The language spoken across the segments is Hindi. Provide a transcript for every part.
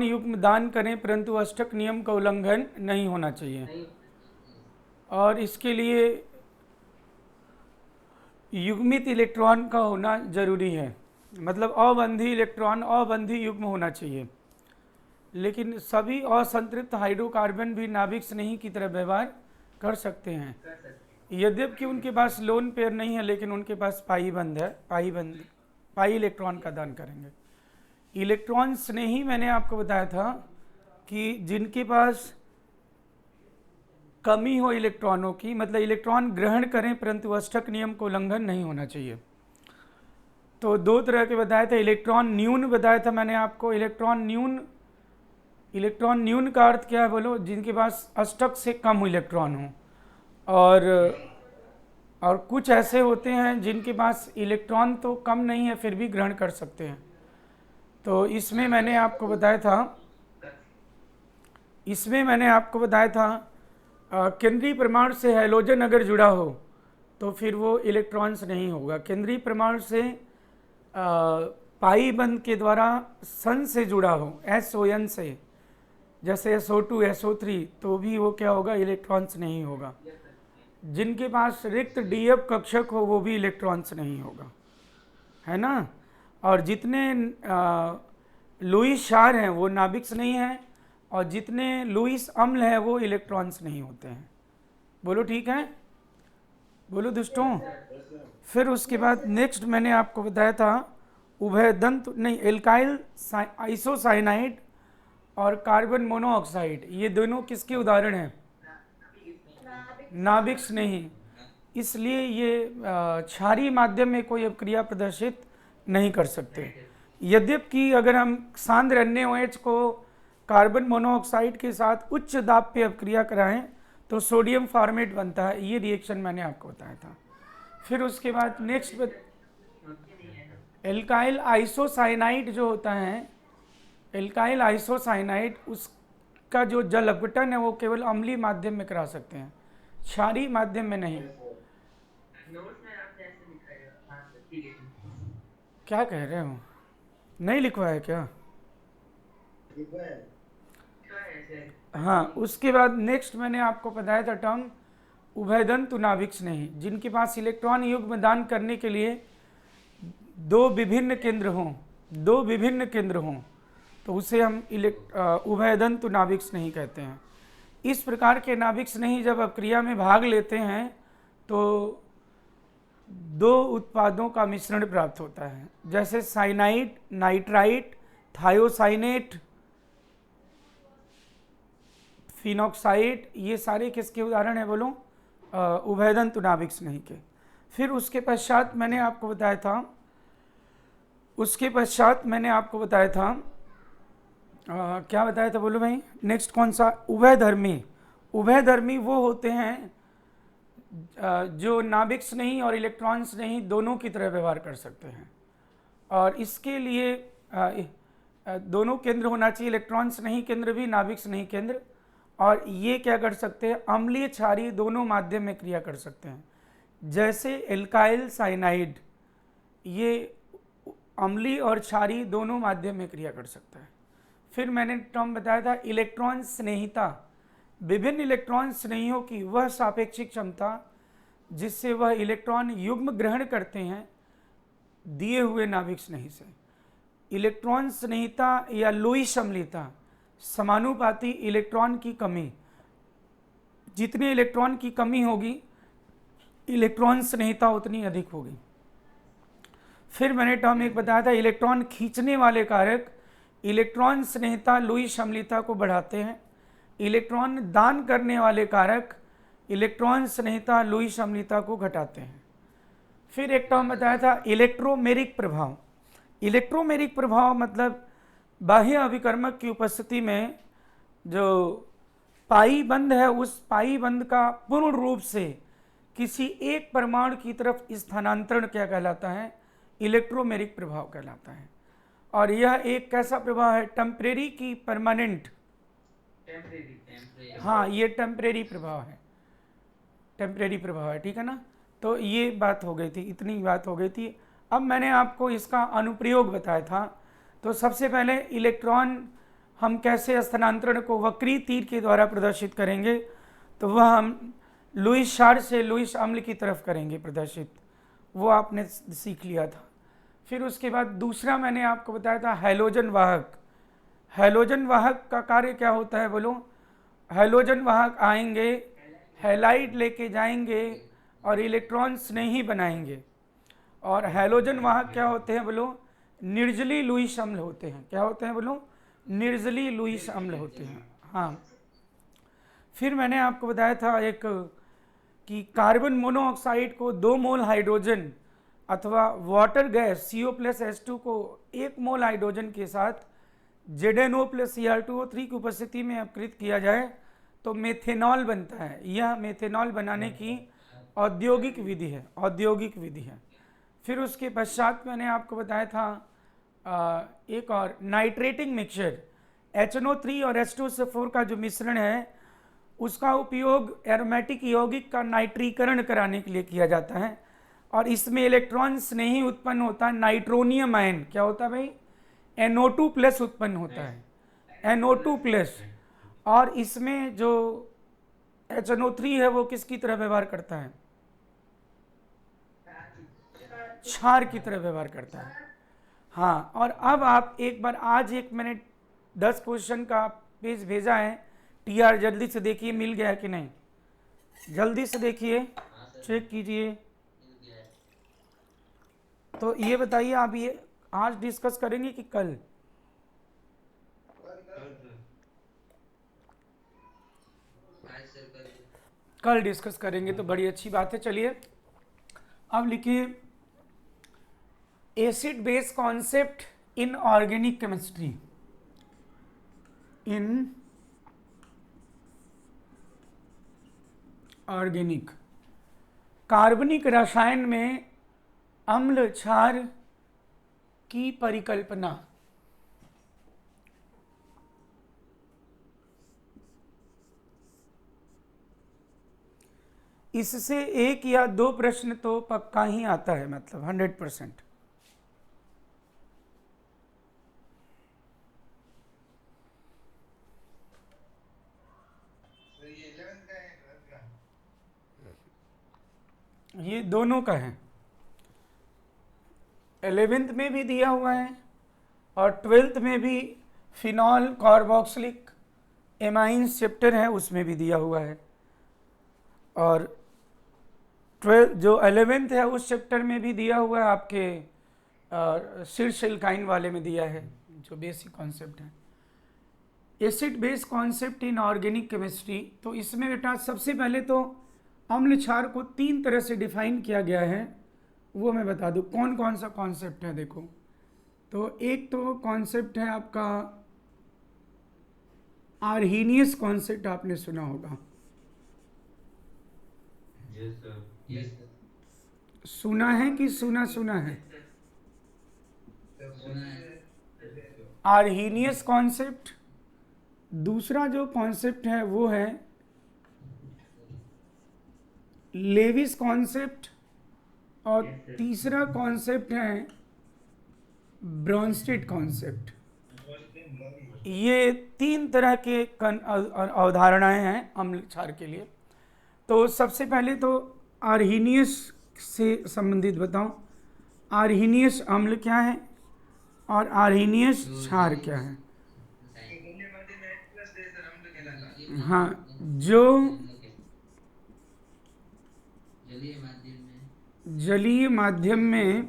युग्म दान करें परंतु अष्टक नियम का उल्लंघन नहीं होना चाहिए। और इसके लिए युग्मित इलेक्ट्रॉन का होना जरूरी है, मतलब अबंधी इलेक्ट्रॉन अबंधी युग्म होना चाहिए। लेकिन सभी असंतृप्त हाइड्रोकार्बन भी नाभिक स्नेही की तरह व्यवहार कर सकते हैं, यद्यपि उनके पास लोन पेयर नहीं है, लेकिन उनके पास पाई बंध है। पाई इलेक्ट्रॉन का दान करेंगे। इलेक्ट्रॉन स्नेही मैंने आपको बताया था कि जिनके पास कमी हो इलेक्ट्रॉनों की, मतलब इलेक्ट्रॉन ग्रहण करें परंतु अष्टक नियम को उल्लंघन नहीं होना चाहिए। तो दो तरह के बताए थे। इलेक्ट्रॉन न्यून बताया था मैंने आपको। इलेक्ट्रॉन न्यून का अर्थ क्या है बोलो? जिनके पास अष्टक से कम इलेक्ट्रॉन हो। और कुछ ऐसे होते हैं जिनके पास इलेक्ट्रॉन तो कम नहीं है फिर भी ग्रहण कर सकते हैं। तो इसमें मैंने आपको बताया था केंद्रीय परमाणु से हैलोजन अगर जुड़ा हो तो फिर वो इलेक्ट्रॉन्स नहीं होगा। केंद्रीय परमाणु से पाई बंध के द्वारा सन से जुड़ा हो, SON से, जैसे SO2 SO3, तो भी वो क्या होगा? इलेक्ट्रॉन्स नहीं होगा। जिनके पास रिक्त DF कक्षक हो वो भी इलेक्ट्रॉन्स नहीं होगा, है ना। और जितने लुईस क्षार हैं वो नाभिक्स नहीं हैं, और जितने लुईस अम्ल हैं वो इलेक्ट्रॉन्स नहीं होते हैं। बोलो ठीक है? बोलो दुष्टों। फिर उसके बाद नेक्स्ट मैंने आपको बताया था उभयदंत नहीं, एल्काइल आइसोसाइनाइड और कार्बन मोनोऑक्साइड, ये दोनों किसके उदाहरण हैं? नाभिक्स नहीं। इसलिए ये क्षारीय माध्यम में कोई अपक्रिया प्रदर्शित नहीं कर सकते। यद्यपि अगर हम सांद्र NaOH को कार्बन मोनोऑक्साइड के साथ उच्च दाब पे अपक्रिया कराएं तो सोडियम फॉर्मेट बनता है। ये रिएक्शन मैंने आपको बताया था। फिर उसके बाद नेक्स्ट एल्काइल आइसोसाइनाइड जो होता है, एल्काइल आइसोसाइनाइड, उसका जो जल अपघटन है वो केवल अम्लीय माध्यम में करा सकते हैं, क्षारीय माध्यम में नहीं। क्या कह रहे हो? नहीं लिखवा है क्या? हाँ, उसके बाद नेक्स्ट मैंने आपको बताया था टर्म उभयदंतु नाभिक्स नहीं, जिनके पास इलेक्ट्रॉन युग्म दान करने के लिए दो विभिन्न केंद्र हों तो उसे हम उभयदंतु नाभिक्स नहीं कहते हैं। इस प्रकार के नाभिक्स नहीं जब अपक्रिया में भाग लेते हैं तो दो उत्पादों का मिश्रण प्राप्त होता है, जैसे साइनाइड, नाइट्राइट, थायोसाइनेट, फिनॉक्साइड, ये सारे किसके उदाहरण हैं बोलो? उभयदंतु नाभिक्स नहीं के। फिर उसके पश्चात मैंने आपको बताया था क्या बताया था बोलो भाई? नेक्स्ट कौन सा? उभयधर्मी वो होते हैं जो नाभिक्स नहीं और इलेक्ट्रॉन्स नहीं दोनों की तरह व्यवहार कर सकते हैं। और इसके लिए दोनों केंद्र होना चाहिए, इलेक्ट्रॉन्स नहीं केंद्र भी, नाभिक्स नहीं केंद्र। और ये क्या कर सकते हैं? अम्लीय क्षारीय दोनों माध्यम में क्रिया कर सकते हैं। जैसे एल्काइल साइनाइड, ये अम्लीय और क्षारीय दोनों माध्यम में क्रिया कर सकता है। फिर मैंने टर्म बताया था इलेक्ट्रॉन स्नेहिता, विभिन्न इलेक्ट्रॉन स्नेहियों की वह सापेक्षिक क्षमता जिससे वह इलेक्ट्रॉन युग्म ग्रहण करते हैं दिए हुए नाभिक स्नेही से। इलेक्ट्रॉन स्नेहिता या लुईस अम्लीयता, समानुपाती इलेक्ट्रॉन की कमी, जितने इलेक्ट्रॉन की कमी होगी इलेक्ट्रॉन स्नेहिता उतनी अधिक होगी। फिर मैंने टर्म एक बताया था इलेक्ट्रॉन खींचने वाले कारक, इलेक्ट्रॉन स्नेहिता लुईस अम्लीयता को बढ़ाते हैं। इलेक्ट्रॉन दान करने वाले कारक इलेक्ट्रॉन स्नेहिता लुईस अम्लीयता को घटाते हैं। फिर एक टर्म बताया था इलेक्ट्रोमेरिक प्रभाव। इलेक्ट्रोमेरिक प्रभाव मतलब बाह्य अभिकर्मक की उपस्थिति में जो पाई बंध है उस पाई बंध का पूर्ण रूप से किसी एक परमाणु की तरफ स्थानांतरण क्या कहलाता है? इलेक्ट्रोमेरिक प्रभाव कहलाता है। और यह एक कैसा प्रभाव है? टेम्परेरी की परमानेंट। हाँ, ये टेम्परेरी प्रभाव है, ठीक है ना। तो ये बात हो गई थी, इतनी बात हो गई थी। अब मैंने आपको इसका अनुप्रयोग बताया था। तो सबसे पहले इलेक्ट्रॉन हम कैसे स्थानांतरण को वक्री तीर के द्वारा प्रदर्शित करेंगे, तो वह हम लुईस क्षार से लुईस अम्ल की तरफ करेंगे प्रदर्शित, वो आपने सीख लिया था। फिर उसके बाद दूसरा मैंने आपको बताया था हैलोजन वाहक। हैलोजन वाहक का कार्य क्या होता है बोलो? हैलोजन वाहक आएंगे, हैलाइड लेके जाएंगे और इलेक्ट्रॉन्स नहीं बनाएंगे। और हैलोजन वाहक क्या होते हैं बोलो? निर्जलीय लुईस अम्ल होते हैं। क्या होते हैं बोलो? निर्जलीय लुईस अम्ल होते हैं। हाँ, फिर मैंने आपको बताया था एक कि कार्बन मोनोऑक्साइड को 2 मोल हाइड्रोजन अथवा वाटर गैस CO+H2 को 1 मोल हाइड्रोजन के साथ ZnO+Cr2O3 की उपस्थिति में अपकृत किया जाए तो मेथेनॉल बनता है। यह मेथेनॉल बनाने की औद्योगिक विधि है, औद्योगिक विधि है। फिर उसके पश्चात मैंने आपको बताया था एक और नाइट्रेटिंग मिक्सचर, HNO3 और H2SO4 का जो मिश्रण है उसका उपयोग एरोमेटिक यौगिक का नाइट्रीकरण कराने के लिए किया जाता है, और इसमें इलेक्ट्रॉन्स नहीं उत्पन्न होता, नाइट्रोनियम आयन क्या होता है भाई? NO2+ उत्पन्न होता है, NO2+। और इसमें जो HNO3 है वो किसकी तरह व्यवहार करता है? क्षार की तरह व्यवहार करता है। हाँ, और अब आप एक बार आज एक मैंने 10 क्वेश्चन का पेज भेजा है, TR जल्दी से देखिए मिल गया है कि नहीं, जल्दी से देखिए, चेक कीजिए। तो ये बताइए आप, ये आज डिस्कस करेंगे कि कल? कल डिस्कस करेंगे, तो बड़ी अच्छी बात है। चलिए अब लिखिए acid base concept in organic chemistry. In organic, कार्बनिक रसायन में अम्ल क्षार की परिकल्पना। इससे 1 या 2 प्रश्न तो पक्का ही आता है, मतलब 100%। ये दोनों का है, 11th में भी दिया हुआ है और 12th में भी फिनॉल कार्बोक्सिलिक एमाइंस चैप्टर है उसमें भी दिया हुआ है, और 12 जो 11th है उस चैप्टर में भी दिया हुआ है, आपके शीर्ष एल्काइन वाले में दिया है, जो बेसिक कॉन्सेप्ट है। Acid base concept in organic chemistry, तो इसमें बेटा सबसे पहले तो अम्ल क्षार को 3 तरह से डिफाइन किया गया है, वो मैं बता दूं कौन कौन सा कॉन्सेप्ट है। देखो, तो एक तो कॉन्सेप्ट है आपका आर्हीनियस कॉन्सेप्ट, आपने सुना होगा। सुना है कि सुना है? Arrhenius concept. दूसरा जो कॉन्सेप्ट है वो है लेविस कॉन्सेप्ट, और तीसरा कॉन्सेप्ट है ब्रॉन्स्टेड कॉन्सेप्ट। ये 3 तरह के अवधारणाएं हैं अम्ल क्षार के लिए। तो सबसे पहले तो आर्हीनियस से संबंधित बताऊं, आर्हीनियस अम्ल क्या है और आर्हीनियस क्षार क्या है। हाँ, जो जलीय माध्यम में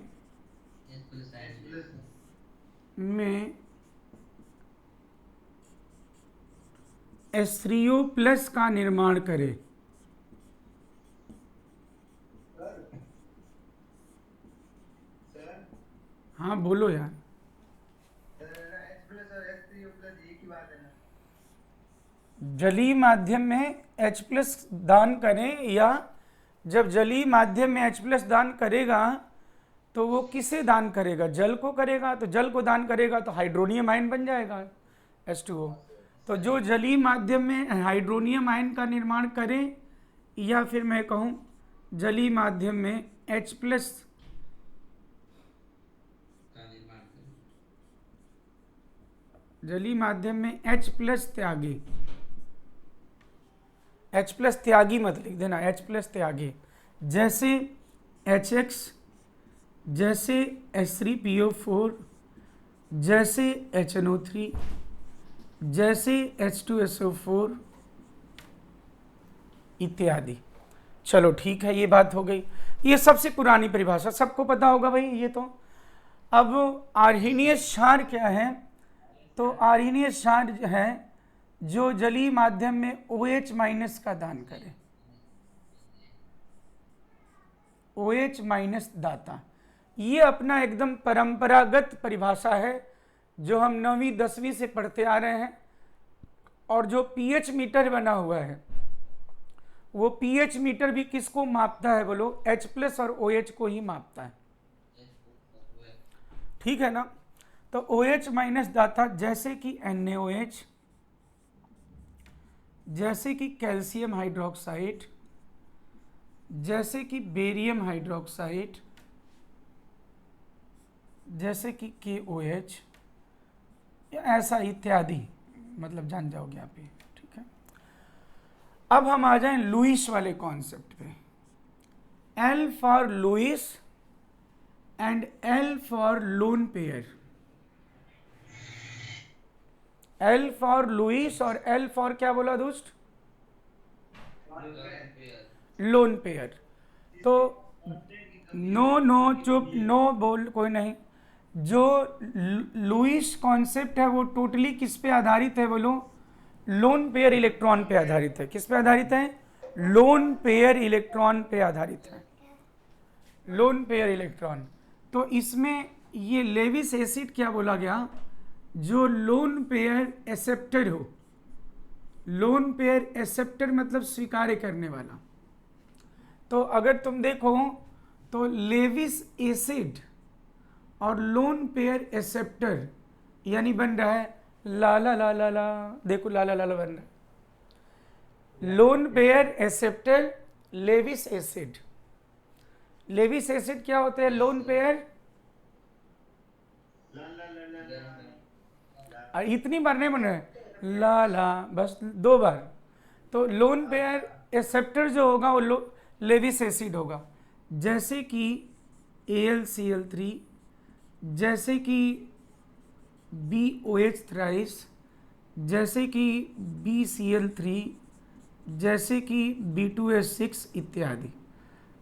H3O+ का निर्माण करे। हाँ बोलो यार। जलीय माध्यम में H+ दान करें, या जब जलीय माध्यम में H+ दान करेगा तो वो किसे दान करेगा? जल को करेगा। तो जल को दान करेगा तो हाइड्रोनियम आयन बन जाएगा H2O। तो जो जलीय माध्यम में हाइड्रोनियम आयन का निर्माण करे, या फिर मैं कहूँ जलीय माध्यम में H+ जलीय माध्यम में H प्लस त्यागी, H प्लस त्यागी मत लिख देना, H प्लस त्यागी, जैसे HX, जैसे H3PO4, जैसे HNO3, जैसे H2SO4 इत्यादि। चलो ठीक है, ये बात हो गई। ये सबसे पुरानी परिभाषा सबको पता होगा भाई ये तो। अब आर्हीनियस क्षार क्या है? तो आर्हीनियस क्षार है जो जलीय माध्यम में OH माइनस का दान करे, OH माइनस दाता। ये अपना एकदम परंपरागत परिभाषा है जो हम 9वीं 10वीं से पढ़ते आ रहे हैं। और जो pH मीटर बना हुआ है वो pH मीटर भी किसको मापता है बोलो? H प्लस और OH को ही मापता है, ठीक है ना। तो OH माइनस दाता जैसे कि NaOH, जैसे कि कैल्शियम हाइड्रोक्साइड, जैसे कि बेरियम हाइड्रोक्साइड, जैसे कि KOH, ऐसा इत्यादि, मतलब जान जाओगे आप ये, ठीक है। अब हम आ जाएं लुईस वाले कॉन्सेप्ट पे। L for Lewis and L for lone pair. L for Lewis और L फॉर क्या बोला दोस्त? Lone pair. तो नो नो चुप, नो बोल कोई नहीं। जो लुईस कॉन्सेप्ट है वो टोटली किस पे आधारित है बोलो? लोन पेयर इलेक्ट्रॉन पे आधारित है। किस पे आधारित है? लोन पेयर इलेक्ट्रॉन पे आधारित है, लोन पेयर इलेक्ट्रॉन। तो इसमें ये लेविस एसिड क्या बोला गया? जो लोन पेयर एक्सेप्टर हो, लोन पेयर एक्सेप्टर मतलब स्वीकार करने वाला। तो अगर तुम देखो तो लेविस एसिड और लोन पेयर एक्सेप्टर यानी बन रहा है ला ला ला ला ला, देखो ला ला ला ला बन रहा है। Lone pair acceptor Lewis acid. Lewis acid क्या होते हैं? Lone pair. इतनी बार नहीं बन रहा है, ला ला, बस 2 बार। तो लोन पेयर एक्सेप्टर जो होगा वो लेविस एसिड होगा, जैसे कि AlCl3, जैसे कि BOH थ्राइस, जैसे कि BCl3, जैसे कि B2H6 इत्यादि,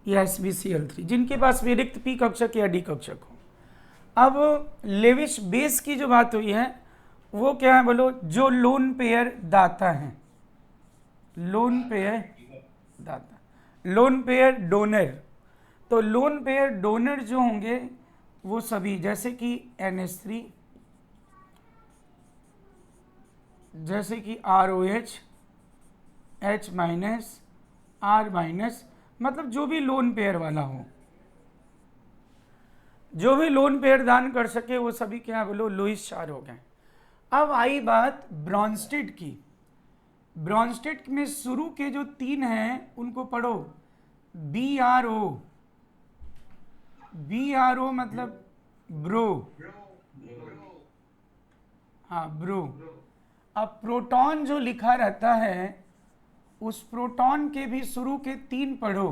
या SbCl3, जिनके पास विरिक्त P कक्षक या D कक्षक हो। अब लेविस बेस की जो बात हुई है वो क्या है बोलो? जो लोन पेयर दाता है, लोन पेयर दाता, लोन पेयर डोनर। तो लोन पेयर डोनर जो होंगे वो सभी, जैसे कि NH3, जैसे कि ROH, H minus, R minus, मतलब जो भी लोन पेयर वाला हो, जो भी लोन पेयर दान कर सके वो सभी क्या बोलो? लुईस क्षार हो गए। अब आई बात ब्रॉन्स्टेड की। ब्रॉन्स्टेड में शुरू के जो 3 हैं उनको पढ़ो। BRO, BRO मतलब ब्रो, हाँ ब्रो। अब प्रोटॉन जो लिखा रहता है उस प्रोटॉन के भी शुरू के 3 पढ़ो।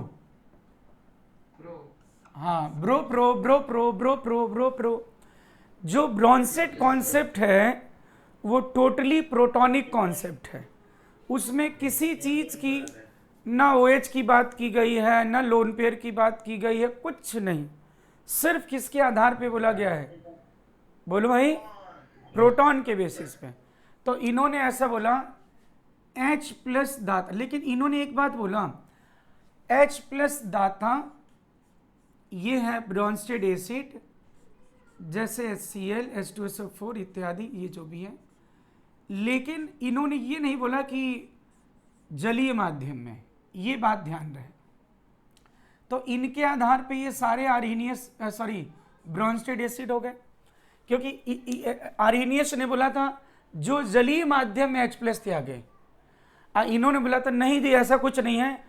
हाँ, bro pro, bro pro, bro pro, bro pro. जो ब्रॉन्स्टेड कॉन्सेप्ट है वो टोटली प्रोटॉनिक कॉन्सेप्ट है। उसमें किसी चीज की ना OH की बात की गई है, ना लोन पेयर की बात की गई है, कुछ नहीं। सिर्फ किसके आधार पे बोला गया है बोलो भाई? प्रोटॉन के बेसिस पे। तो इन्होंने ऐसा बोला H प्लस दाता, लेकिन इन्होंने एक बात बोला, H प्लस दाता ये है ब्रॉन्स्टेड एसिड, जैसे HCl, H2SO4 इत्यादि, ये जो भी है। लेकिन इन्होंने ये नहीं बोला कि जलीय माध्यम में, ये बात ध्यान रहे। तो इनके आधार पे ये सारे आर्हीनियस ब्रॉन्स्टेड एसिड हो गए, क्योंकि आर्हीनियस ने बोला था जो जलीय माध्यम में H प्लस त्यागे, इन्होंने बोला था नहीं जी ऐसा कुछ नहीं है,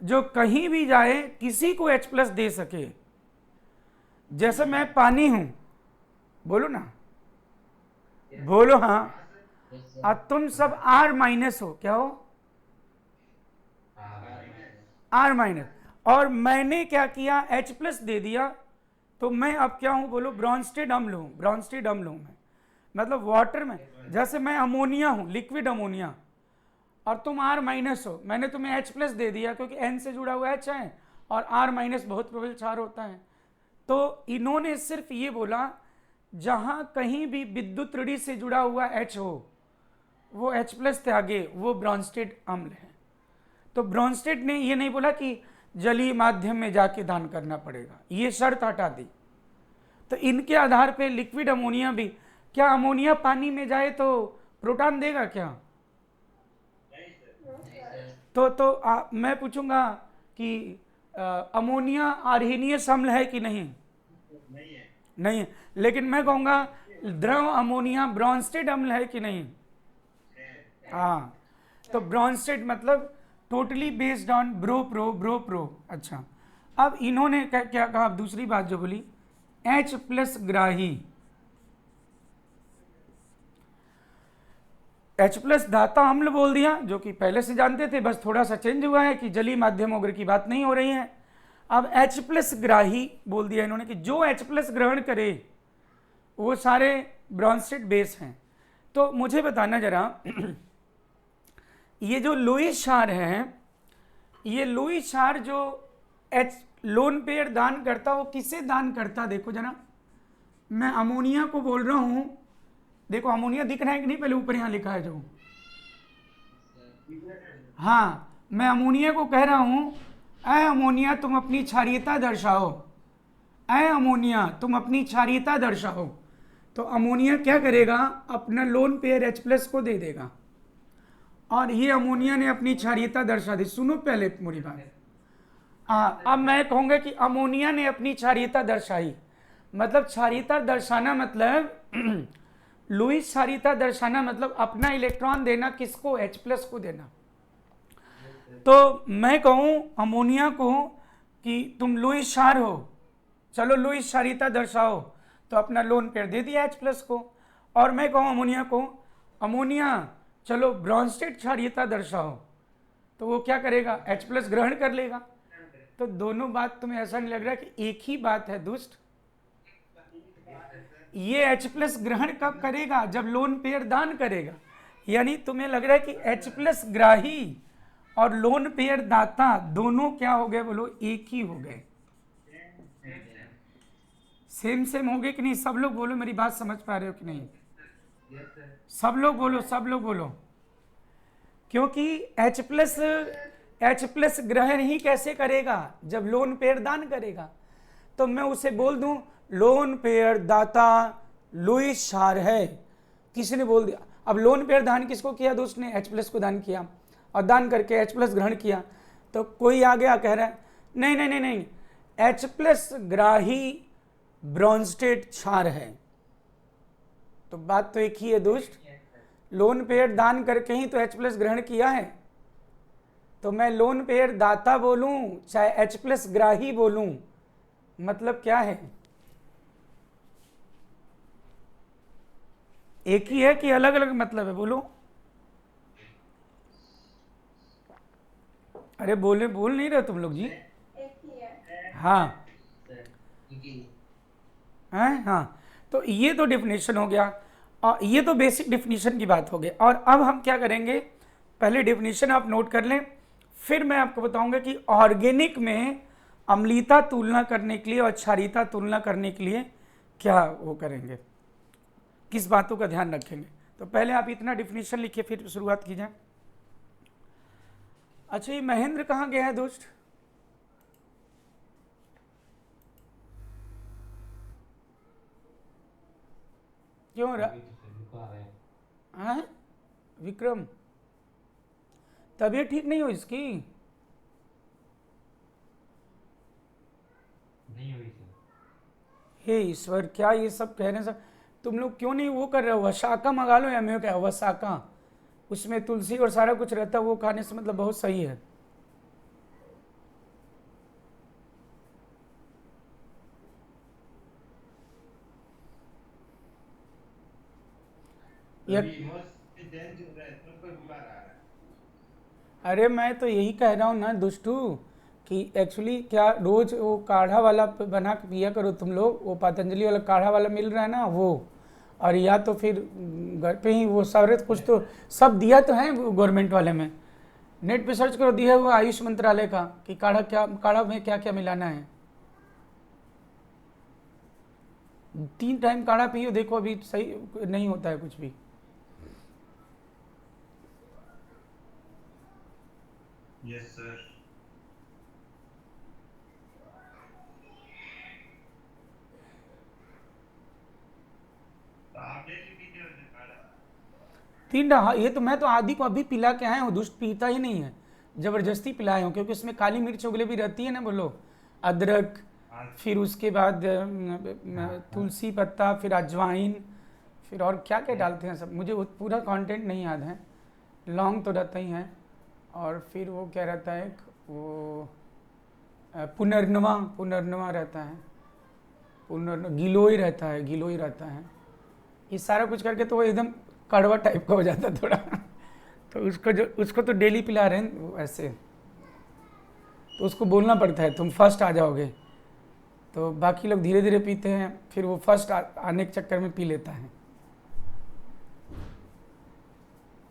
जो कहीं भी जाए किसी को H प्लस दे सके। जैसे मैं पानी हूं, बोलो ना, बोलो हाँ, और तुम सब R माइनस हो, क्या हो? R minus. और मैंने क्या किया, H प्लस दे दिया, तो मैं अब क्या हूं बोलो? ब्रॉन्स्टेड अम्ल हूं। ब्रॉन्स्टेड अम्ल हूं मैं, मतलब वाटर में, जैसे मैं अमोनिया हूं, लिक्विड अमोनिया, और तुम R माइनस हो। मैंने तुम्हें H प्लस दे दिया क्योंकि N से जुड़ा हुआ H है, और R माइनस बहुत प्रबल क्षार होता है। तो इन्होंने सिर्फ ये बोला जहां कहीं भी विद्युत ऋणी से जुड़ा हुआ H हो, वो H प्लस त्यागे, वो ब्रॉन्स्टेड अम्ल है। तो ब्रॉन्स्टेड ने ये नहीं बोला कि जलीय माध्यम में जाके दान करना पड़ेगा, ये शर्त हटा दी। तो इनके आधार पे लिक्विड अमोनिया भी, क्या अमोनिया पानी में जाए तो प्रोटॉन देगा क्या? मैं पूछूंगा कि अमोनिया अर्हीनियस अम्ल है कि नहीं? नहीं है। लेकिन मैं कहूंगा द्रव अमोनिया ब्रॉन्स्टेड अम्ल है कि नहीं? हाँ। तो ब्रॉन्स्टेड मतलब totally based on bro pro bro pro. अच्छा, अब इन्होंने क्या कहा, दूसरी बात जो बोली, H प्लस ग्राही। H प्लस धाता अम्ल बोल दिया, जो कि पहले से जानते थे, बस थोड़ा सा चेंज हुआ है कि जलीय माध्यम वगैरह की बात नहीं हो रही है। अब H प्लस ग्राही बोल दिया इन्होंने कि जो H प्लस ग्रहण करे वो सारे ब्रॉन्स्टेड बेस हैं। तो मुझे बताना जरा ये जो लुईस क्षार है, ये लुईस क्षार जो एच लोन पेयर दान करता, वो किसे दान करता? देखो जरा, मैं अमोनिया को बोल रहा हूं, देखो अमोनिया दिख रहा है कि नहीं? पहले ऊपर यहां लिखा है जो, हाँ, मैं अमोनिया को कह रहा हूं, ऐ अमोनिया तुम अपनी क्षारीयता दर्शाओ, ऐ अमोनिया तुम अपनी क्षारीयता दर्शाओ। तो अमोनिया क्या करेगा, अपना लोन पेयर H प्लस को दे देगा, और ये अमोनिया ने अपनी क्षारीयता दर्शा दी। सुनो पहले मेरी बात। अब मैं कहूंगा कि अमोनिया ने अपनी क्षारीयता दर्शाई, मतलब क्षारीयता दर्शाना मतलब लुईस क्षारीयता दर्शाना मतलब अपना इलेक्ट्रॉन देना, किसको? H प्लस को देना। तो मैं कहूं अमोनिया को कि तुम लुईस क्षार हो, चलो लुईस क्षारीयता दर्शाओ, तो अपना लोन पेयर दे दिया H प्लस को। और मैं कहूं अमोनिया को, अमोनिया चलो ब्रॉन्स्टेड क्षारीयता दर्शाओ, तो वो क्या करेगा? H प्लस ग्रहण कर लेगा। तो दोनों बात तुम्हें ऐसा नहीं लग रहा कि एक ही बात है दुष्ट? ये H प्लस ग्रहण कब करेगा? जब लोन पेयर दान करेगा। यानी तुम्हें लग रहा है कि H प्लस ग्राही और लोन पेयर दाता दोनों क्या हो गए बोलो? एक ही हो गए। सेम सेम हो गए कि नहीं? सब लोग बोलो, मेरी बात समझ पा रहे हो कि नहीं? सब लोग बोलो, सब लोग बोलो। क्योंकि H प्लस ग्रहण ही कैसे करेगा? जब लोन पेयर दान करेगा। तो मैं उसे बोल दूं लोन पेयर दाता लुईस क्षार है, किसी ने बोल दिया। अब लोन पेयर दान किसको किया? दोस्त ने H प्लस को दान किया, और दान करके H प्लस ग्रहण किया। तो कोई आ गया कह रहा है नहीं नहीं नहीं नहीं, H प्लस ग्राही ब्रॉन्स्टेड क्षार है। तो बात तो एक ही है दोस्त, लोन पेयर दान करके ही तो H प्लस ग्रहण किया है। तो मैं लोन पेयर दाता बोलूं चाहे H प्लस ग्राही बोलूं, मतलब क्या है? एक ही है कि अलग अलग मतलब है? बोलो। अरे बोले, बोल नहीं रहे तुम लोग जी? हाँ हैं, हाँ। तो ये तो डिफिनेशन हो गया, और ये तो बेसिक डिफिनेशन की बात हो गई। और अब हम क्या करेंगे, पहले डिफिनेशन आप नोट कर लें, फिर मैं आपको बताऊंगा कि ऑर्गेनिक में अम्लीयता तुलना करने के लिए और क्षारीयता तुलना करने के लिए क्या वो करेंगे, किस बातों का ध्यान रखेंगे। तो पहले आप इतना डिफिनेशन लिखिए, फिर शुरुआत कीजिए। अच्छा, ये महेंद्र कहाँ गया है दोस्त? क्यों हाँ विक्रम, तबीयत ठीक नहीं हो इसकी? नहीं हुई सर। हे ईश्वर, क्या ये सब कह रहे हैं सर? तुम लोग क्यों नहीं वो कर रहे हो? वसाका मंगा लो, या मैं क्या, वसाका, उसमें तुलसी और सारा कुछ रहता है, वो खाने से मतलब बहुत सही है। या अरे मैं तो यही कह रहा हूँ ना दुष्टू, कि एक्चुअली क्या रोज वो काढ़ा वाला बना के पिया करो तुम लोग, वो पतंजलि वाला काढ़ा वाला मिल रहा है ना वो, और या तो फिर घर पे ही वो सारे कुछ तो सब दिया तो है गवर्नमेंट वाले में, नेट पे सर्च करो, दिया हुआ आयुष मंत्रालय का कि काढ़ा में क्या क्या मिलाना है। 3 टाइम काढ़ा पियो, देखो अभी सही नहीं होता है कुछ भी। Yes sir. आप डेली पीते हो जो काढ़ा? 3 हाँ, ये तो मैं तो आदि को अभी पिला के आया हूँ, दुष्ट पीता ही नहीं है, जबरदस्ती पिलाया हूँ, क्योंकि उसमें काली मिर्च उगले भी रहती है ना, बोलो अदरक, फिर उसके बाद तुलसी पत्ता, फिर अजवाइन, फिर और क्या क्या डालते हैं सब, मुझे वो पूरा कंटेंट नहीं याद है, लौंग तो रहता ही है, और फिर वो क्या रहता है वो पुनर्नवा रहता है, गिलोय रहता है, गिलोय रहता है, ये सारा कुछ करके तो वो एकदम कड़वा टाइप का हो जाता है थोड़ा तो उसको तो डेली पिला रहे हैं वो ऐसे, तो उसको बोलना पड़ता है तुम फर्स्ट आ जाओगे, तो बाकी लोग धीरे धीरे पीते हैं, फिर वो फर्स्ट आने के चक्कर में पी लेता है।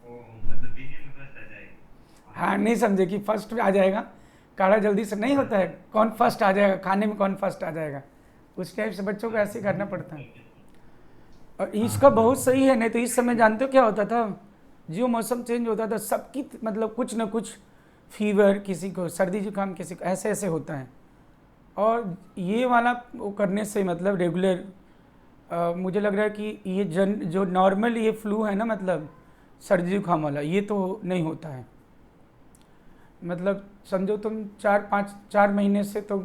मतलब पीने में फर्स्ट आ जाएगी। हाँ, नहीं समझे कि फर्स्ट आ जाएगा, काढ़ा जल्दी से नहीं होता है, कौन फर्स्ट आ जाएगा खाने में, कौन फर्स्ट आ जाएगा, उस टाइप से बच्चों को ऐसे ही करना पड़ता है। और इसका बहुत सही है, नहीं तो इस समय जानते हो क्या होता था, जो मौसम चेंज होता था सबकी मतलब कुछ ना कुछ फीवर, किसी को सर्दी जुकाम, किसी को ऐसे ऐसे होता है, और ये वाला वो करने से मतलब रेगुलर मुझे लग रहा है कि ये जो नॉर्मल ये फ्लू है ना, मतलब सर्दी जुकाम वाला, ये तो नहीं होता है, मतलब समझो तुम 4 महीने से तो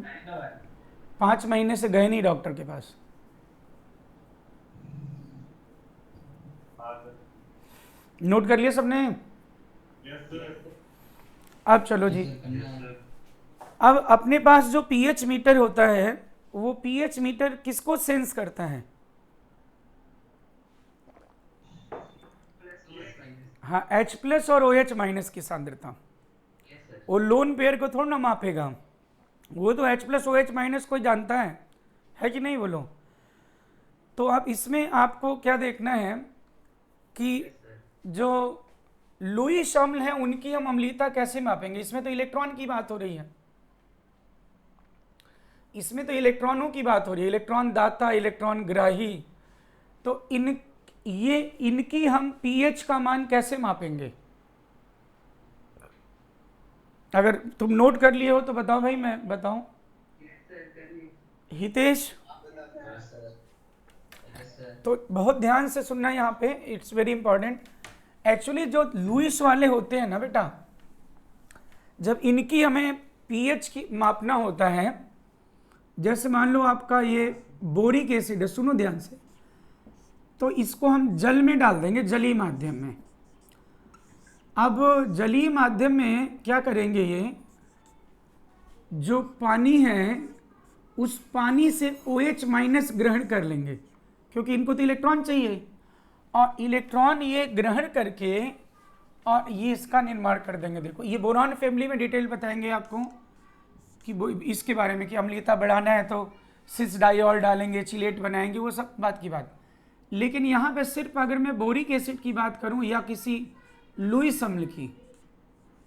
5 महीने से गए नहीं डॉक्टर के पास। नोट कर लिया सबने? Yes sir. अब चलो जी, अब अपने पास जो पीएच मीटर होता है, वो पीएच मीटर किसको सेंस करता है? हाँ, H+ और OH- की सांद्रता, वो लोन पेयर को थोड़ा ना मापेगा, वो तो H+ OH- को जानता है कि नहीं बोलो। तो अब इसमें आपको क्या देखना है कि जो लुईस अम्ल है उनकी हम अम्लीयता कैसे मापेंगे, इसमें तो इलेक्ट्रॉन की बात हो रही है, इसमें तो इलेक्ट्रॉनों की बात हो रही है, इलेक्ट्रॉन दाता, इलेक्ट्रॉन ग्राही, तो इनकी हम पीएच का मान कैसे मापेंगे? अगर तुम नोट कर लिए हो तो बताओ भाई, मैं बताऊं? हितेश, तो बहुत ध्यान से सुनना यहाँ पे, इट्स वेरी इंपॉर्टेंट। एक्चुअली जो लुईस वाले होते हैं ना बेटा, जब इनकी हमें पीएच की मापना होता है, जैसे मान लो आपका ये बोरिक एसिड है, सुनो ध्यान से, तो इसको हम जल में डाल देंगे, जलीय माध्यम में। अब जलीय माध्यम में क्या करेंगे, ये जो पानी है उस पानी से OH- ग्रहण कर लेंगे, क्योंकि इनको तो इलेक्ट्रॉन चाहिए, और इलेक्ट्रॉन ये ग्रहण करके और ये इसका निर्माण कर देंगे। देखो ये बोरॉन फैमिली में डिटेल बताएंगे आपको कि इसके बारे में, कि अम्लीयता बढ़ाना है तो सिस डाइऑल डालेंगे, चिलेट बनाएंगे, वो सब बात की बात। लेकिन यहाँ पे सिर्फ अगर मैं बोरिक एसिड की बात करूँ या किसी लुईस अम्ल की,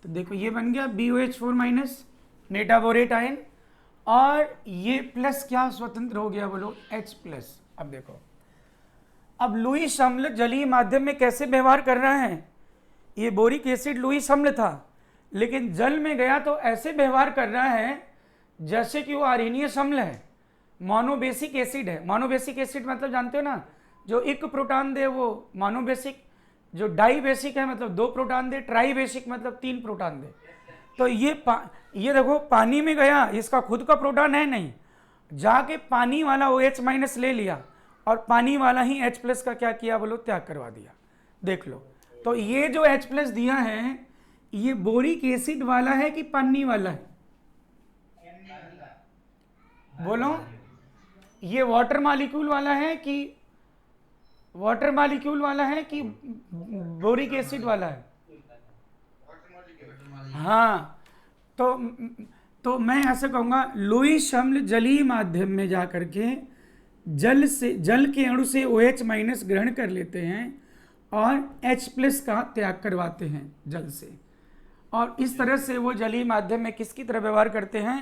तो देखो ये बन गया BOH4- मेटाबोरेट आयन, और ये प्लस क्या स्वतंत्र हो गया बोलो, H+। अब देखो, अब लुईस अम्ल जलीय माध्यम में कैसे व्यवहार कर रहा है, ये बोरिक एसिड लुईस अम्ल था, लेकिन जल में गया तो ऐसे व्यवहार कर रहा है जैसे कि वो आर्सेनियस अम्ल है, मोनोबेसिक एसिड है। मोनोबेसिक एसिड मतलब जानते हो ना, जो एक प्रोटॉन दे वो मोनोबेसिक, जो डाई बेसिक है मतलब 2 प्रोटॉन दे, ट्राई बेसिक मतलब 3 प्रोटॉन दे। तो ये देखो पानी में गया, इसका खुद का प्रोटॉन है नहीं, जाके पानी वाला OH- ले लिया, और पानी वाला ही H+ का क्या किया बोलो, त्याग करवा दिया। देख लो, तो ये जो H+ दिया है, ये बोरिक एसिड वाला है कि पानी वाला है बोलो? ये वाटर मॉलिक्यूल वाला है कि बोरिक एसिड वाला है? हाँ, तो मैं ऐसे कहूँगा लुईस अम्ल जलीय माध्यम में जा करके जल के अणु से OH माइनस ग्रहण कर लेते हैं और H प्लस का त्याग करवाते हैं जल से, और इस तरह से वो जलीय माध्यम में किसकी तरह व्यवहार करते हैं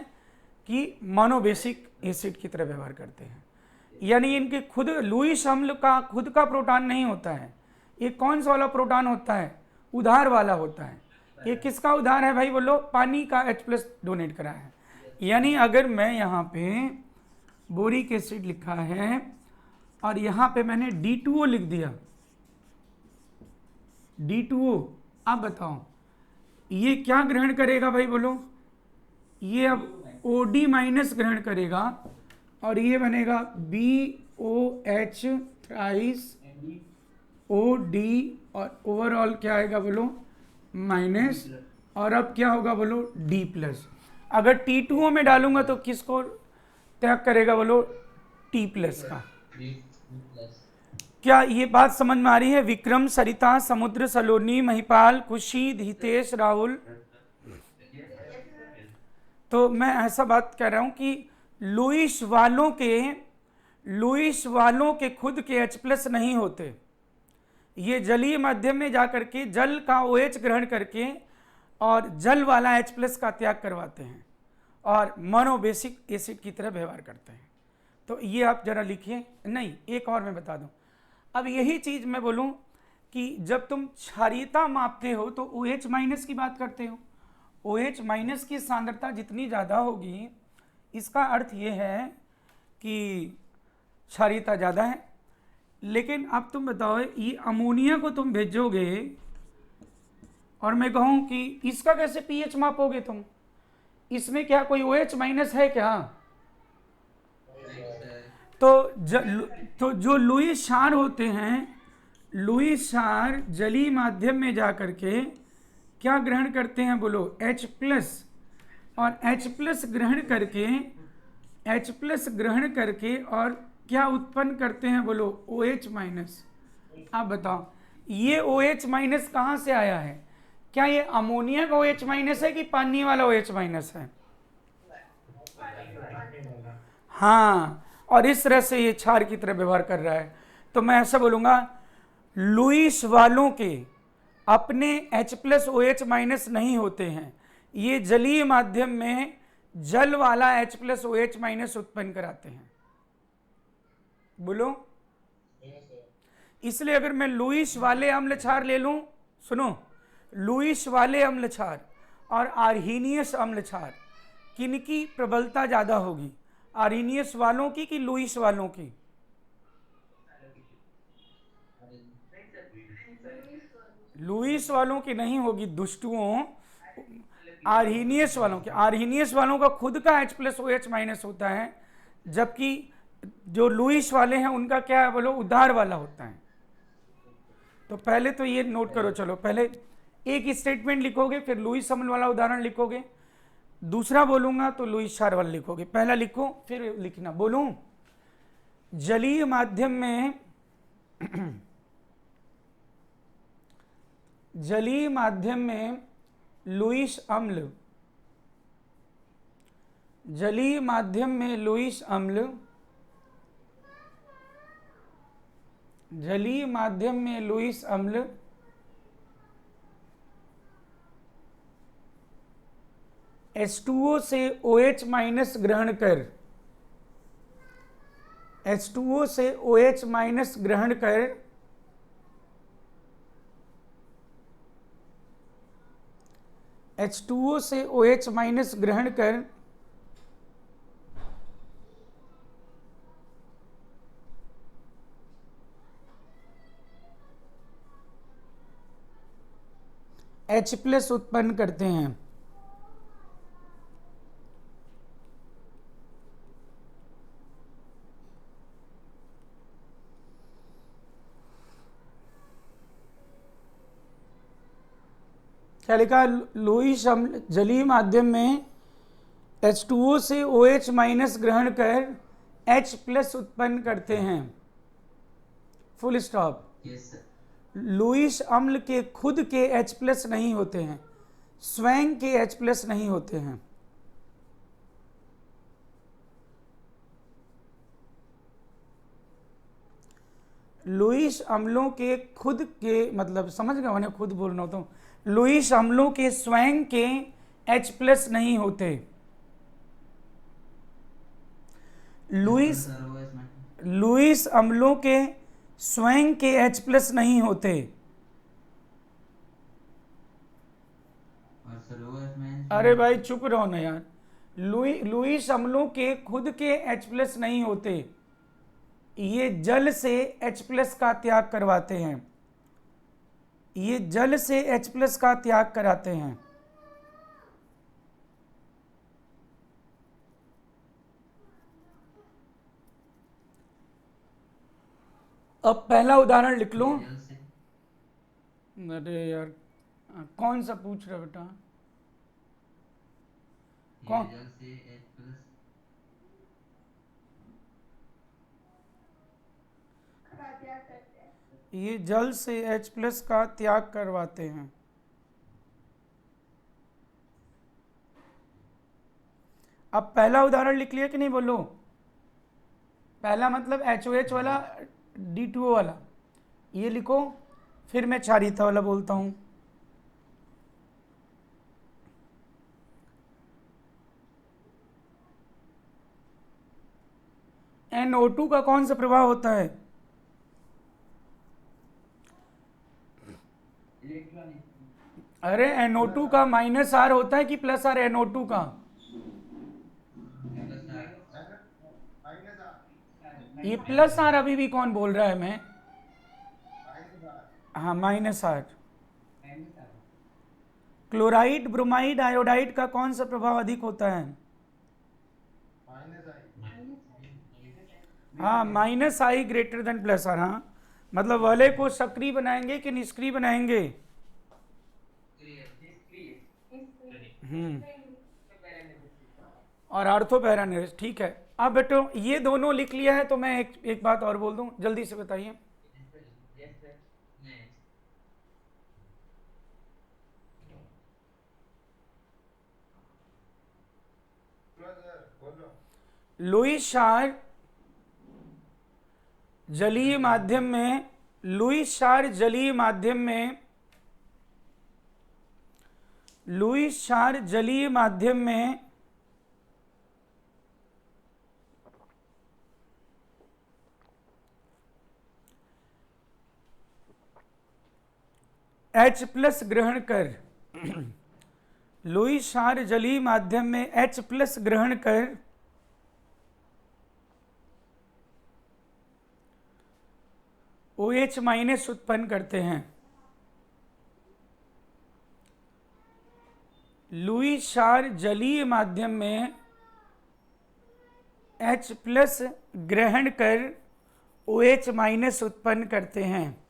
कि मोनोबेसिक एसिड की तरह व्यवहार करते हैं। यानी इनके खुद लुईस अम्ल का खुद का प्रोटॉन नहीं होता है, ये कौन सा वाला प्रोटॉन होता है, उधार वाला होता है। ये किसका उधार है भाई बोलो, पानी का H प्लस डोनेट करा है। यानी अगर मैं यहाँ पे बोरिक एसिड लिखा है और यहाँ पे मैंने D2O लिख दिया, D2O, आप बताओ ये क्या ग्रहण करेगा भाई बोलो, ये अब OD माइनस ग्रहण करेगा और ये बनेगा BOH थ्राइस OD और ओवरऑल क्या आएगा बोलो माइनस, और अब क्या होगा बोलो D प्लस। अगर T2O में डालूंगा तो किसको त्याग करेगा बोलो, T प्लस का। क्या ये बात समझ में आ रही है? विक्रम, सरिता, समुद्र, सलोनी, महिपाल, खुशी, हितेश, राहुल। तो मैं ऐसा बात कह रहा हूं कि लुईस वालों के खुद के H प्लस नहीं होते, ये जलीय माध्यम में जाकर के जल का OH ग्रहण करके और जल वाला H प्लस का त्याग करवाते हैं और मोनोबेसिक एसिड की तरह व्यवहार करते हैं। तो ये आप जरा लिखिए। नहीं, एक और मैं बता दूं, अब यही चीज मैं बोलूं कि जब तुम क्षारीयता मापते हो तो OH माइनस की बात करते हो, OH माइनस की सांद्रता जितनी ज़्यादा होगी इसका अर्थ ये है कि क्षारीयता ज़्यादा है। लेकिन अब तुम बताओ, ये अमोनिया को तुम भेजोगे और मैं कहूँ कि इसका कैसे pH मापोगे तुम, इसमें क्या कोई OH माइनस है क्या? तो जो लुईस क्षार होते हैं, लुईस क्षार जलीय माध्यम में जा करके क्या ग्रहण करते हैं बोलो, H प्लस, और H प्लस ग्रहण करके और क्या उत्पन्न करते हैं बोलो, OH माइनस। आप बताओ ये OH माइनस कहाँ से आया है? क्या ये अमोनिया का OH माइनस है कि पानी वाला OH माइनस है? हाँ, और इस तरह से ये क्षार की तरह व्यवहार कर रहा है। तो मैं ऐसा बोलूंगा, लुईस वालों के अपने H प्लस OH माइनस नहीं होते हैं, ये जलीय माध्यम में जल वाला H प्लस OH माइनस उत्पन्न कराते हैं। बोलो, इसलिए अगर मैं लुईस वाले अम्ल क्षार ले लूं, सुनो, लुईस वाले अम्ल क्षार और आर्हीनियस अम्ल क्षार, किनकी प्रबलता ज्यादा होगी, आर्हीनियस वालों की कि लुईस वालों की? लुईस वालों की नहीं होगी दुष्टुओं, आर्हीनियस वालों की। आर्हीनियस वालों का खुद का H प्लस OH माइनस होता है, जबकि जो लुईस वाले हैं उनका क्या है बोलो, उधार वाला होता है। तो पहले तो ये नोट करो, चलो पहले एक स्टेटमेंट लिखोगे, फिर लुईस अम्ल वाला उदाहरण लिखोगे, दूसरा बोलूंगा तो लुईस क्षार वाला लिखोगे। पहला लिखो फिर लिखना। बोलूं, जलीय माध्यम में जलीय माध्यम में लुईस अम्ल, जलीय माध्यम में लुईस अम्ल, जलीय माध्यम में लुईस अम्ल H2O से OH माइनस ग्रहण कर, H2O से OH माइनस ग्रहण कर H2O से OH माइनस ग्रहण कर H प्लस उत्पन्न करते हैं। क्या लिखा? लुईस अम्ल जलीय माध्यम में H2O से OH माइनस ग्रहण कर H प्लस उत्पन्न करते हैं। Full stop. लुईस अम्ल के खुद के H प्लस नहीं होते हैं, स्वयं के H+ नहीं होते हैं। लुईस अम्लों के खुद के, मतलब समझ गए, उन्हें खुद बोलना होता हूँ, लुईस अम्लों के स्वयं के H+ नहीं होते। लुईस अम्लों के स्वयं के H+ नहीं होते। अरे भाई चुप रहो ना यार। लुईस अम्लों के खुद के H+ नहीं होते, ये जल से H+ का त्याग करवाते हैं। ये जल से H+ का त्याग कराते हैं। अब पहला उदाहरण लिख लो। अरे यार कौन सा पूछ रहा बेटा? कौन? ये जल से H+ का त्याग करवाते हैं। अब पहला उदाहरण लिख लिया कि नहीं, बोलो। पहला मतलब HOH वाला, D2O वाला, ये लिखो, फिर मैं क्षारीयता वाला बोलता हूं। NO2 का कौन सा प्रभाव होता है? अरे NO2 का -R होता है कि +R NO2 का? ये +R अभी भी कौन बोल रहा है? मैं? हाँ, -R। क्लोराइड, ब्रोमाइड, आयोडाइड का कौन सा प्रभाव अधिक होता है? हाँ, -I ग्रेटर देन +R। हाँ, मतलब वाले को सक्रिय बनाएंगे कि निष्क्रिय बनाएंगे? और आर्थो पैरानेस, ठीक है। अब बेटो ये दोनों लिख लिया है, तो मैं एक बात और बोल दूं, जल्दी से बताइए। लुईस क्षार जलीय माध्यम में, लुईस क्षार जलीय माध्यम में, लुईस क्षार जलीय माध्यम में H+ ग्रहण कर, लुईस क्षार जलीय माध्यम में H+ ग्रहण कर OH- उत्पन्न करते हैं। लुईस क्षार जलीय माध्यम में H+ ग्रहण कर OH- उत्पन्न करते हैं।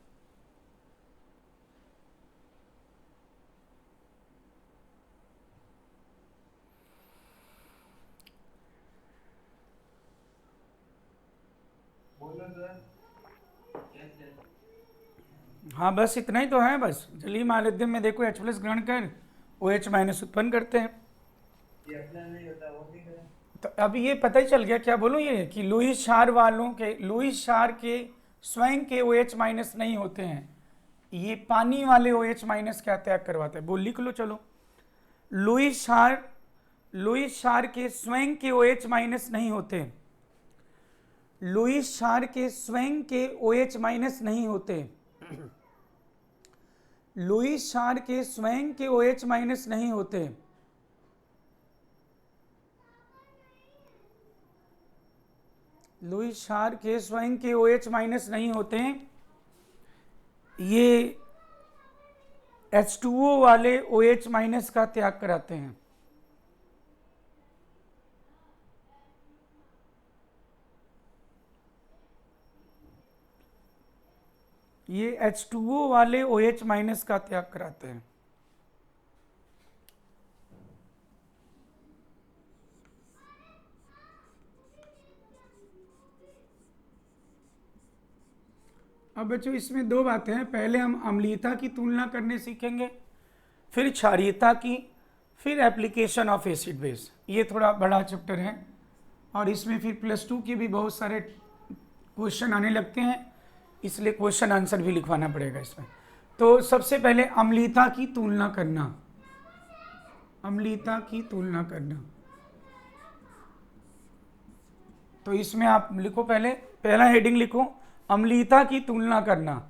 हाँ बस इतना ही तो है। बस जलीय माध्यम में देखो H+ ग्रहण कर OH- उत्पन्न करते हैं। तो अब ये पता ही चल गया, क्या बोलूं, ये कि लुईस क्षार वालों के, लुईस क्षार के स्वयं के OH- नहीं होते हैं, ये पानी वाले OH- क्या त्याग करवाते हैं? बोल लिख लो चलो। लुईस क्षार के स्वयं के OH- नहीं होते। लुईस क्षार के स्वयं के OH- नहीं होते। लुईस क्षार के स्वयं के OH- नहीं होते। लुईस क्षार के स्वयं के OH- नहीं होते। ये H2O वाले OH- का त्याग कराते हैं। ये H2O वाले OH- का त्याग कराते हैं। अब बच्चों इसमें दो बातें हैं। पहले हम अम्लीयता की तुलना करने सीखेंगे, फिर क्षारीयता की, फिर एप्लीकेशन ऑफ एसिड बेस। ये थोड़ा बड़ा चैप्टर है और इसमें फिर +2 के भी बहुत सारे क्वेश्चन आने लगते हैं, इसलिए क्वेश्चन आंसर भी लिखवाना पड़ेगा इसमें। तो सबसे पहले अम्लीयता की तुलना करना, अम्लीयता की तुलना करना। तो इसमें आप लिखो, पहले पहला हेडिंग लिखो अम्लीयता की तुलना करना,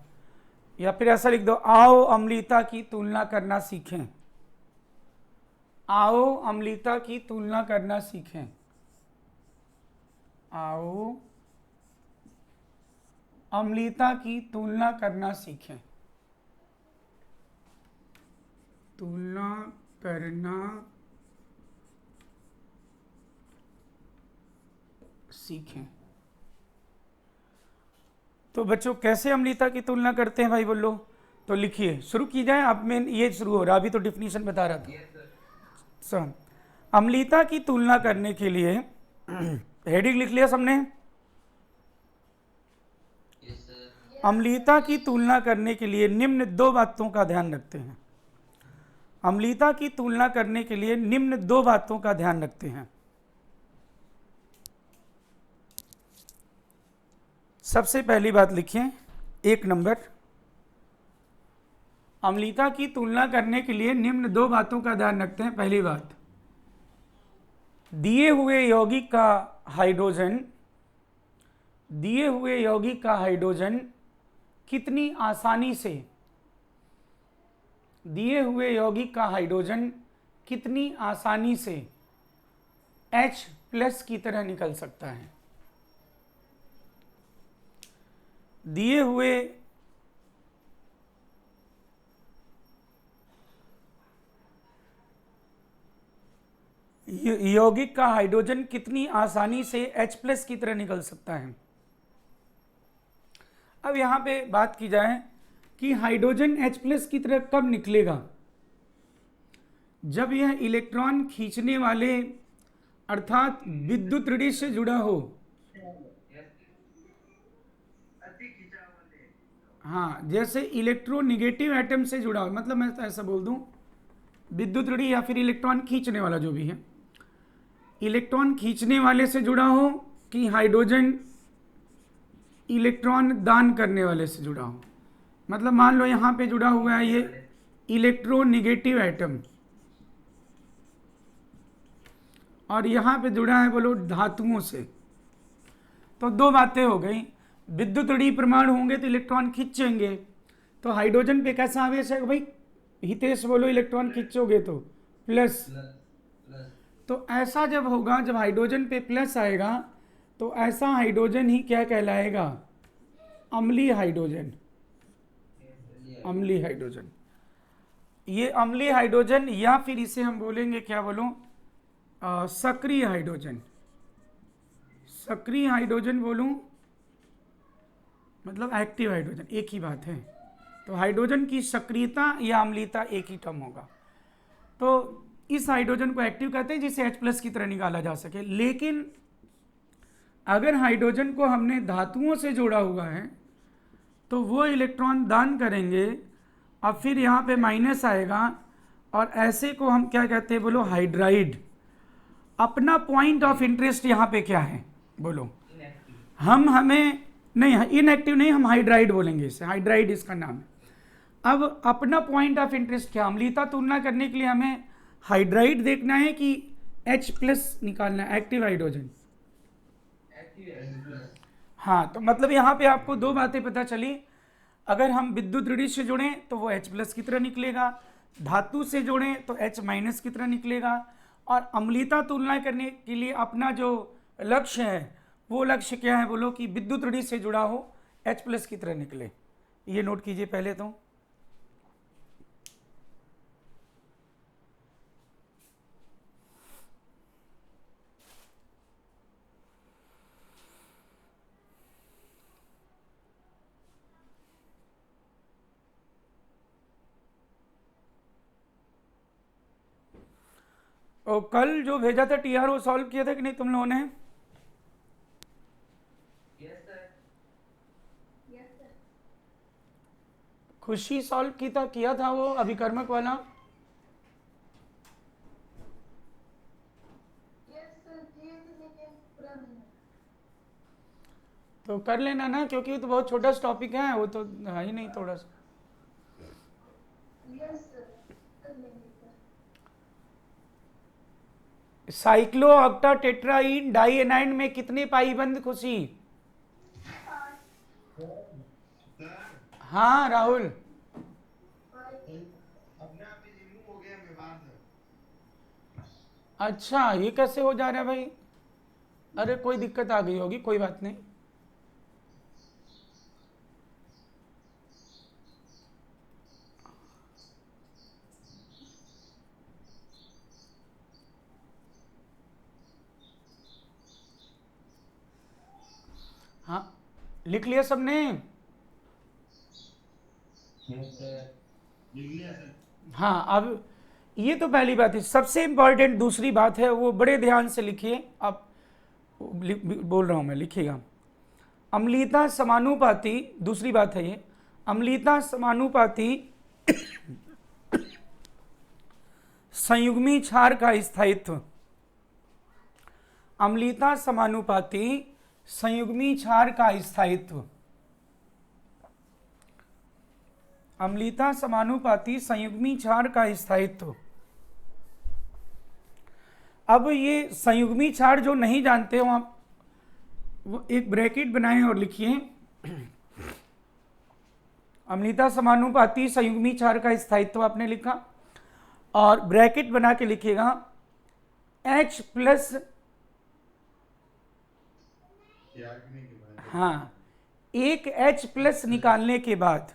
या फिर ऐसा लिख दो आओ अम्लीयता की तुलना करना सीखें। आओ अम्लीयता की तुलना करना सीखें। आओ अम्लीयता की तुलना करना सीखें। तुलना करना सीखें। तो बच्चों कैसे अम्लीयता की तुलना करते हैं भाई बोलो? तो लिखिए, शुरू की जाए। अब मैं ये शुरू हो रहा, अभी तो डिफिनीशन बता रहा था। सर अम्लीयता की तुलना करने के लिए हेडिंग लिख लिया सबने? अम्लीयता की तुलना करने के लिए निम्न 2 बातों का ध्यान रखते हैं। अम्लीयता की तुलना करने के लिए निम्न 2 बातों का ध्यान रखते हैं। सबसे पहली बात लिखिए 1 नंबर, अम्लीयता की तुलना करने के लिए निम्न 2 बातों का ध्यान रखते हैं। पहली बात, दिए हुए यौगिक का हाइड्रोजन, दिए हुए यौगिक का हाइड्रोजन कितनी आसानी से, दिए हुए यौगिक का हाइड्रोजन कितनी आसानी से H+ की तरह निकल सकता है। दिए हुए यौगिक का हाइड्रोजन कितनी आसानी से H+ की तरह निकल सकता है। अब यहां पे बात की जाए कि हाइड्रोजन H+ की तरह कब निकलेगा? जब यह इलेक्ट्रॉन खींचने वाले अर्थात विद्युत ऋण से जुड़ा हो। हाँ, जैसे इलेक्ट्रोनेगेटिव एटम से जुड़ा हो, मतलब मैं तो ऐसा बोल दूं विद्युत ऋण या फिर इलेक्ट्रॉन खींचने वाला जो भी है, इलेक्ट्रॉन खींचने वाले से जुड़ा हो कि हाइड्रोजन इलेक्ट्रॉन दान करने वाले से जुड़ा हो। मतलब मान लो यहां पे जुड़ा हुआ है ये इलेक्ट्रोनेगेटिव एटम और यहां पे जुड़ा है बोलो धातुओं से। तो 2 बातें हो गई, विद्युत ऋणी परमाणु होंगे तो इलेक्ट्रॉन खींचेंगे। तो हाइड्रोजन पे कैसा आवेश है भाई? हितेश बोलो, इलेक्ट्रॉन खींचोगे तो प्लस। तो ऐसा जब होगा, जब हाइड्रोजन पे प्लस आएगा तो ऐसा हाइड्रोजन ही क्या कहलाएगा? अम्लीय हाइड्रोजन। अम्लीय हाइड्रोजन, ये अम्लीय हाइड्रोजन, या फिर इसे हम बोलेंगे क्या बोलो, सक्रिय हाइड्रोजन। सक्रिय हाइड्रोजन बोलूं मतलब एक्टिव हाइड्रोजन, एक ही बात है। तो हाइड्रोजन की सक्रियता या अम्लीयता एक ही टर्म होगा। तो इस हाइड्रोजन को एक्टिव कहते हैं जिसे H+ की तरह निकाला जा सके। लेकिन अगर हाइड्रोजन को हमने धातुओं से जोड़ा हुआ है तो वो इलेक्ट्रॉन दान करेंगे और फिर यहाँ पे माइनस आएगा, और ऐसे को हम क्या कहते हैं बोलो? हाइड्राइड। अपना पॉइंट ऑफ इंटरेस्ट यहाँ पे क्या है बोलो? हमें नहीं, इनएक्टिव नहीं, हम हाइड्राइड बोलेंगे इसे, हाइड्राइड इसका नाम है। अब अपना पॉइंट ऑफ इंटरेस्ट क्या? अम्लीयता तुलना करने के लिए हमें हाइड्राइड देखना है कि H+ निकालना है, एक्टिव हाइड्रोजन। हाँ, तो मतलब यहाँ पे आपको 2 बातें पता चली। अगर हम विद्युत ऋण से जुड़ें तो वो H+ की तरह निकलेगा, धातु से जोड़ें तो H- की तरह निकलेगा। और अम्लीयता तुलना करने के लिए अपना जो लक्ष्य है वो लक्ष्य क्या है बोलो? कि विद्युत ऋण से जुड़ा हो, H+ की तरह निकले। ये नोट कीजिए पहले तो। और कल जो भेजा था TRO सॉल्व किया था कि नहीं तुम लोगों ने? खुशी सॉल्व किया था वो अभिकर्मक वाला? तो कर लेना ना, क्योंकि वो तो बहुत छोटा सा टॉपिक है, वो तो है ही नहीं थोड़ा सा। साइक्लो ऑक्टा टेट्राइन डाइएनाइन में कितने पाईबंद खुशी? हाँ राहुल। अपने आप ही रिमूव हो गया व्यवहार से। अच्छा ये कैसे हो जा रहा है भाई? अरे कोई दिक्कत आ गई होगी, कोई बात नहीं। हाँ लिख लिया सबने? लिख लिया सर। हाँ अब ये तो पहली बात है। सबसे इंपॉर्टेंट दूसरी बात है, वो बड़े ध्यान से लिखिए। अब बोल रहा हूं मैं, लिखिएगा। अम्लीयता समानुपाती, दूसरी बात है ये, अम्लीयता समानुपाती संयुग्मी क्षार का स्थायित्व। अम्लीयता समानुपाती संयुग्मी क्षार का स्थायित्व। अम्लीयता समानुपाती संयुग्मी क्षार का स्थायित्व। अब ये संयुग्मी क्षार जो नहीं जानते हो आप, वो एक ब्रैकेट बनाएं और लिखिए। अम्लीयता समानुपाती संयुग्मी क्षार का स्थायित्व आपने लिखा, और ब्रैकेट बना के लिखिएगा H प्लस, हाँ एक H प्लस निकालने के बाद,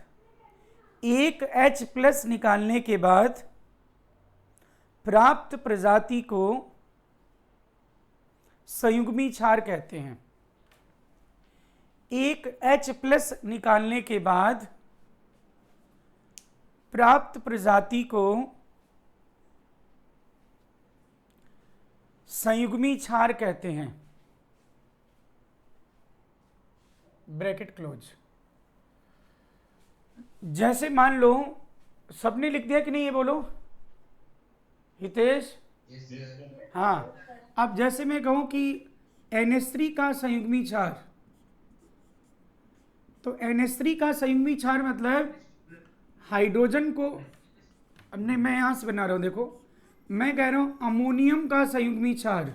एक H प्लस निकालने के बाद प्राप्त प्रजाति को संयुग्मी क्षार कहते हैं। एक H प्लस निकालने के बाद प्राप्त प्रजाति को संयुग्मी क्षार कहते हैं। Bracket close. जैसे मान लो, सबने लिख दिया कि नहीं, ये बोलो हितेश। हाँ अब जैसे मैं कहूं कि NH3 का संयुग्मी क्षार, तो NH3 का संयुग्मी क्षार मतलब हाइड्रोजन को, हमने, मैं यहां से बना रहा हूं, देखो मैं कह रहा हूं अमोनियम का संयुग्मी क्षार,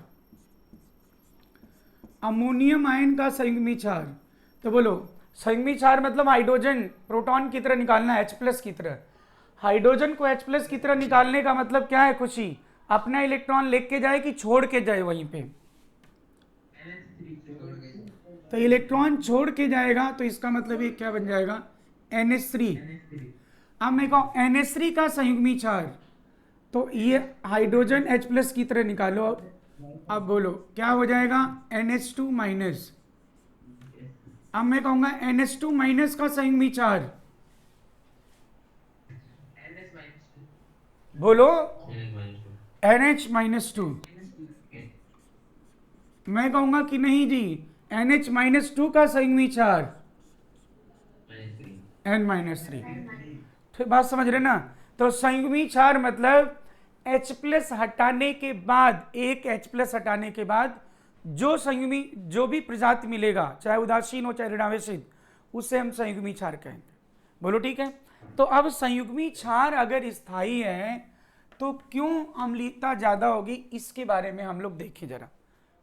अमोनियम आयन का संयुग्मी क्षार। तो बोलो संयुग्मी क्षार मतलब हाइड्रोजन प्रोटॉन की तरह निकालना है, H प्लस की तरह। हाइड्रोजन को H प्लस की तरह निकालने का मतलब क्या है खुशी? अपना इलेक्ट्रॉन लेके जाए कि छोड़ के जाए वहीं पे? तो इलेक्ट्रॉन छोड़ के जाएगा, तो इसका मतलब ये क्या बन जाएगा? NH3। अब मैं कहूं NH3 का संयुग्मी क्षार, तो ये हाइड्रोजन H प्लस की तरह निकालो। अब बोलो क्या हो जाएगा? NH2 minus. अब मैं कहूंगा NH2 माइनस का संयुग्मी क्षार, बोलो NH माइनस 2। मैं कहूंगा कि नहीं जी, NH माइनस 2 का संयुग्मी क्षार N माइनस 3। ठीक बात समझ रहे ना? तो संयुग्मी क्षार मतलब H प्लस हटाने के बाद, एक H प्लस हटाने के बाद जो संयुग्मी, जो भी प्रजाति मिलेगा, चाहे उदासीन हो चाहे ऋणावेशित, उसे हम संयुग्मी क्षार कहेंगे। बोलो ठीक है? तो अब संयुग्मी क्षार अगर स्थायी है तो क्यों अम्लीयता ज्यादा होगी, इसके बारे में हम लोग देखें जरा।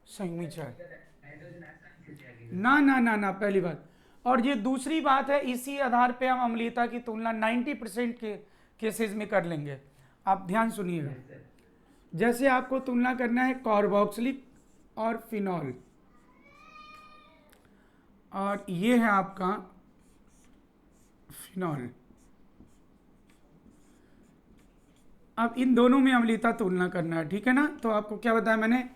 संयुग्मी क्षार ना ना ना ना, पहली बात। और ये दूसरी बात है, इसी आधार पे हम अम्लीयता की तुलना 90% के केसेस में कर लेंगे। आप ध्यान सुनिएगा। जैसे आपको तुलना करना है कार्बोक्सिलिक और फिनॉल, और ये है आपका फिनॉल। अब इन दोनों में अम्लीयता तुलना करना है, ठीक है ना? तो आपको क्या बताया मैंने?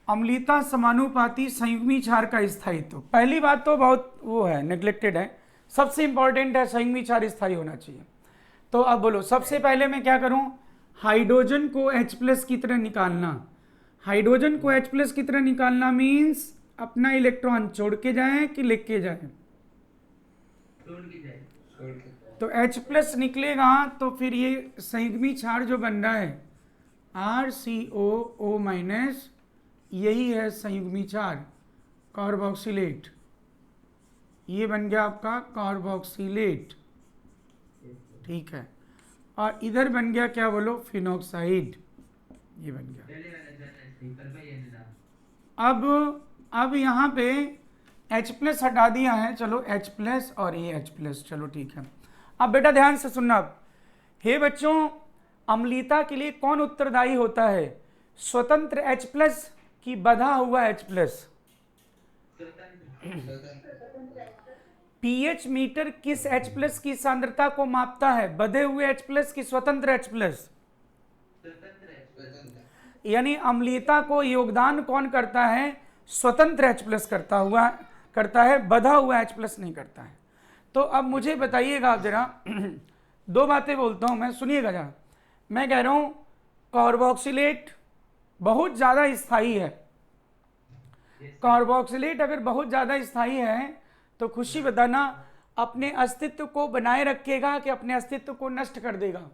अम्लीयता समानुपाती संयुग्मी क्षार का स्थायित्व। पहली बात तो बहुत वो है, नेग्लेक्टेड है, सबसे इंपॉर्टेंट है संयुग्मी क्षार स्थायी होना चाहिए। तो अब बोलो सबसे पहले मैं क्या करूं? हाइड्रोजन को H प्लस की तरह निकालना। हाइड्रोजन को H प्लस की तरह निकालना मीन्स अपना इलेक्ट्रॉन छोड़ के जाए कि लेके जाए? तो H प्लस निकलेगा, तो फिर ये संयुग्मी क्षार जो बन रहा है RCOO माइनस, यही है संयुग्मी क्षार कार्बोक्सिलेट। ये बन गया आपका कार्बोक्सिलेट, ठीक है। और इधर बन गया क्या बोलो, फिनॉक्साइड, ये बन गया। पहले वाला जो है ना स्लीपर में ये ना अब यहाँ पे H प्लस हटा दिया है, चलो H प्लस और ये H प्लस, चलो ठीक है। अब बेटा ध्यान से सुनना, अब हे बच्चों, अम्लीता के लिए कौन उत्तरदायी होता है, स्वतंत्र H प्लस की बधा हुआ H प्लस? पीएच मीटर किस H प्लस की सांद्रता को मापता है, बधे हुए H प्लस की स्वतंत्र H प्लस? यानी अम्लीयता को योगदान कौन करता है, स्वतंत्र H प्लस करता है, बधा हुआ H प्लस नहीं करता है। तो अब मुझे बताइएगा आप जरा, दो बातें बोलता हूं मैं, सुनिएगा जरा। मैं कह रहा हूं कार्बोक्सिलेट बहुत ज्यादा स्थायी है, कार्बोक्सिलेट अगर बहुत ज्यादा स्थायी है तो खुशी बताना अपने अस्तित्व को बनाए रखेगा कि अपने अस्तित्व को नष्ट कर देगा?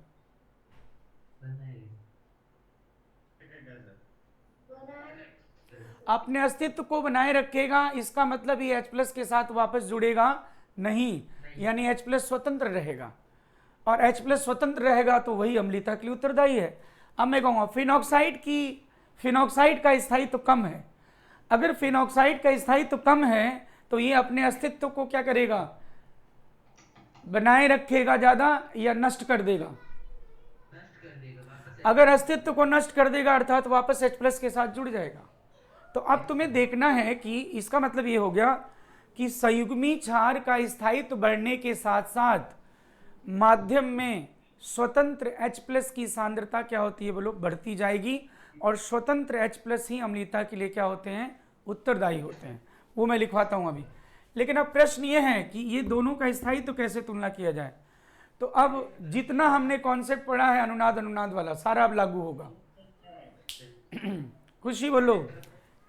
अपने अस्तित्व को बनाए रखेगा, इसका मतलब ये H प्लस के साथ वापस जुड़ेगा नहीं, यानी H प्लस स्वतंत्र रहेगा, और H प्लस स्वतंत्र रहेगा तो वही अम्लीयता के लिए उत्तरदायी है। अब मैं कहूँगा फिनॉक्साइड का स्थायित्व कम है, अगर फिनॉक्साइड का स्थायित्व कम है तो ये अपने अस्तित्व को क्या करेगा, बनाए रखेगा ज्यादा या नष्ट कर देगा? अगर अस्तित्व को नष्ट कर देगा अर्थात वापस H प्लस के साथ जुड़ जाएगा। तो अब तुम्हें देखना है कि इसका मतलब ये हो गया कि संयुग्मी क्षार का स्थायित्व बढ़ने के साथ साथ माध्यम में स्वतंत्र H प्लस की सांद्रता क्या होती है बोलो, बढ़ती जाएगी, और स्वतंत्र H प्लस ही अम्लीयता के लिए क्या होते हैं, उत्तरदायी होते हैं। वो मैं लिखवाता हूं अभी। लेकिन अब प्रश्न ये है कि ये दोनों का स्थायित्व कैसे तुलना किया जाए। तो अब जितना हमने कॉन्सेप्ट पढ़ा है अनुनाद वाला सारा अब लागू होगा। खुशी बोलो,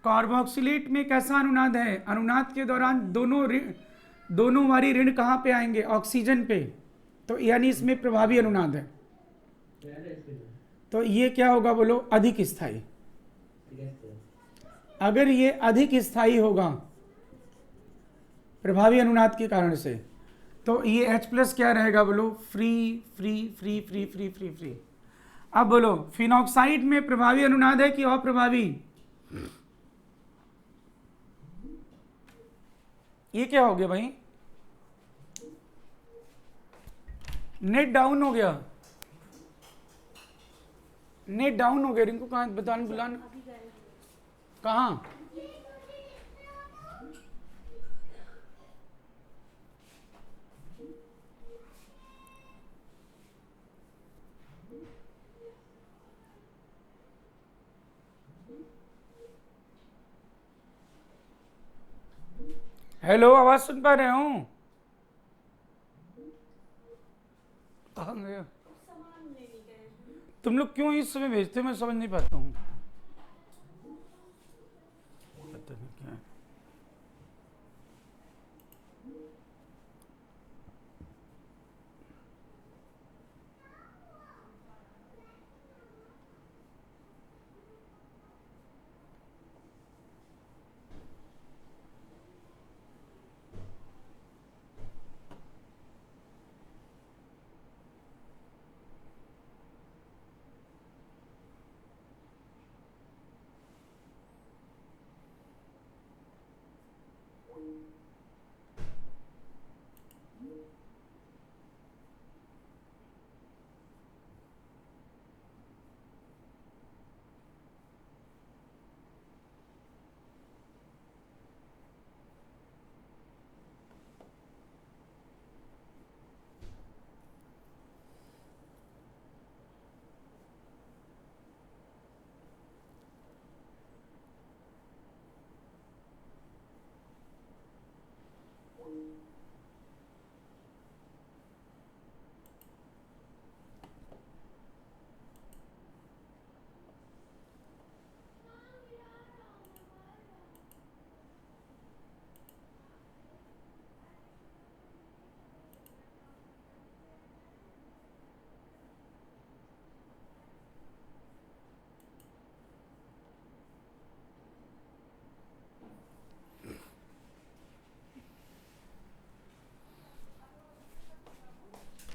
कार्बोक्सिलेट में कैसा अनुनाद है, अनुनाद के दौरान दोनों वारी ऋण कहाँ पे आएंगे, ऑक्सीजन पे, तो यानी इसमें प्रभावी अनुनाद है। तो ये क्या होगा बोलो, अधिक स्थायी। अगर ये अधिक स्थायी होगा प्रभावी अनुनाद के कारण से, तो ये H प्लस क्या रहेगा बोलो, free free free free free free free. अब बोलो फिनॉक्साइड में प्रभावी अनुनाद है कि अप्रभावी? ये क्या हो गया भाई, नेट डाउन हो गया, नेट डाउन हो गया। रिंकू कहाँ, बतान बुलान कहाँ? हेलो, आवाज सुन पा रहे हूँ? कहाँ गया? तुम लोग क्यों इस समय भेजते हो, मैं समझ नहीं पाता हूँ। पता नहीं क्या है।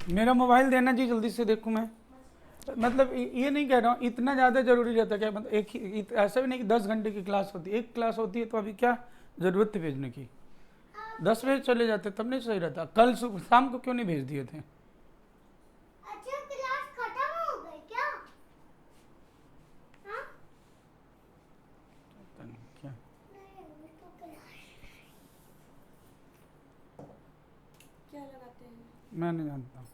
मेरा मोबाइल देना जी, जल्दी से देखूँ मैं। मतलब ये नहीं कह रहा हूँ इतना ज़्यादा ज़रूरी रहता क्या, मतलब एक ही ऐसा भी नहीं कि 10 घंटे की क्लास होती है, एक क्लास होती है तो अभी क्या ज़रूरत थी भेजने की। 10 बजे चले जाते तब नहीं सही रहता, कल शाम को क्यों नहीं भेज दिए थे। अच्छा क्लास खत्म हो गई क्या? हाँ? पता नहीं क्या नहीं अभी तो क्लास। क्या लगाते हैं? मैं नहीं जानता।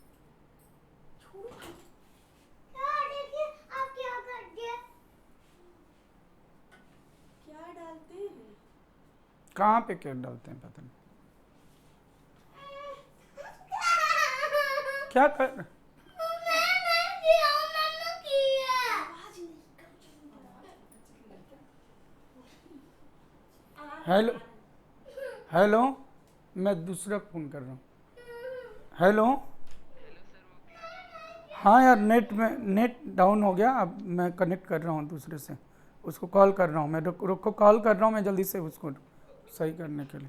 यार देखिए आप क्या कर दिए। क्या डालते हैं? कहाँ पे क्या डालते हैं पता नहीं क्या कर। मैंने किया, मैंने किया। आवाज नहीं कर। हेलो हेलो, मैं दूसरा फ़ोन कर रहा हूँ। हेलो, हाँ यार नेट डाउन हो गया, अब मैं कनेक्ट कर रहा हूँ दूसरे से, उसको कॉल कर रहा हूँ मैं, रुको कॉल कर रहा हूँ मैं जल्दी से उसको सही करने के लिए।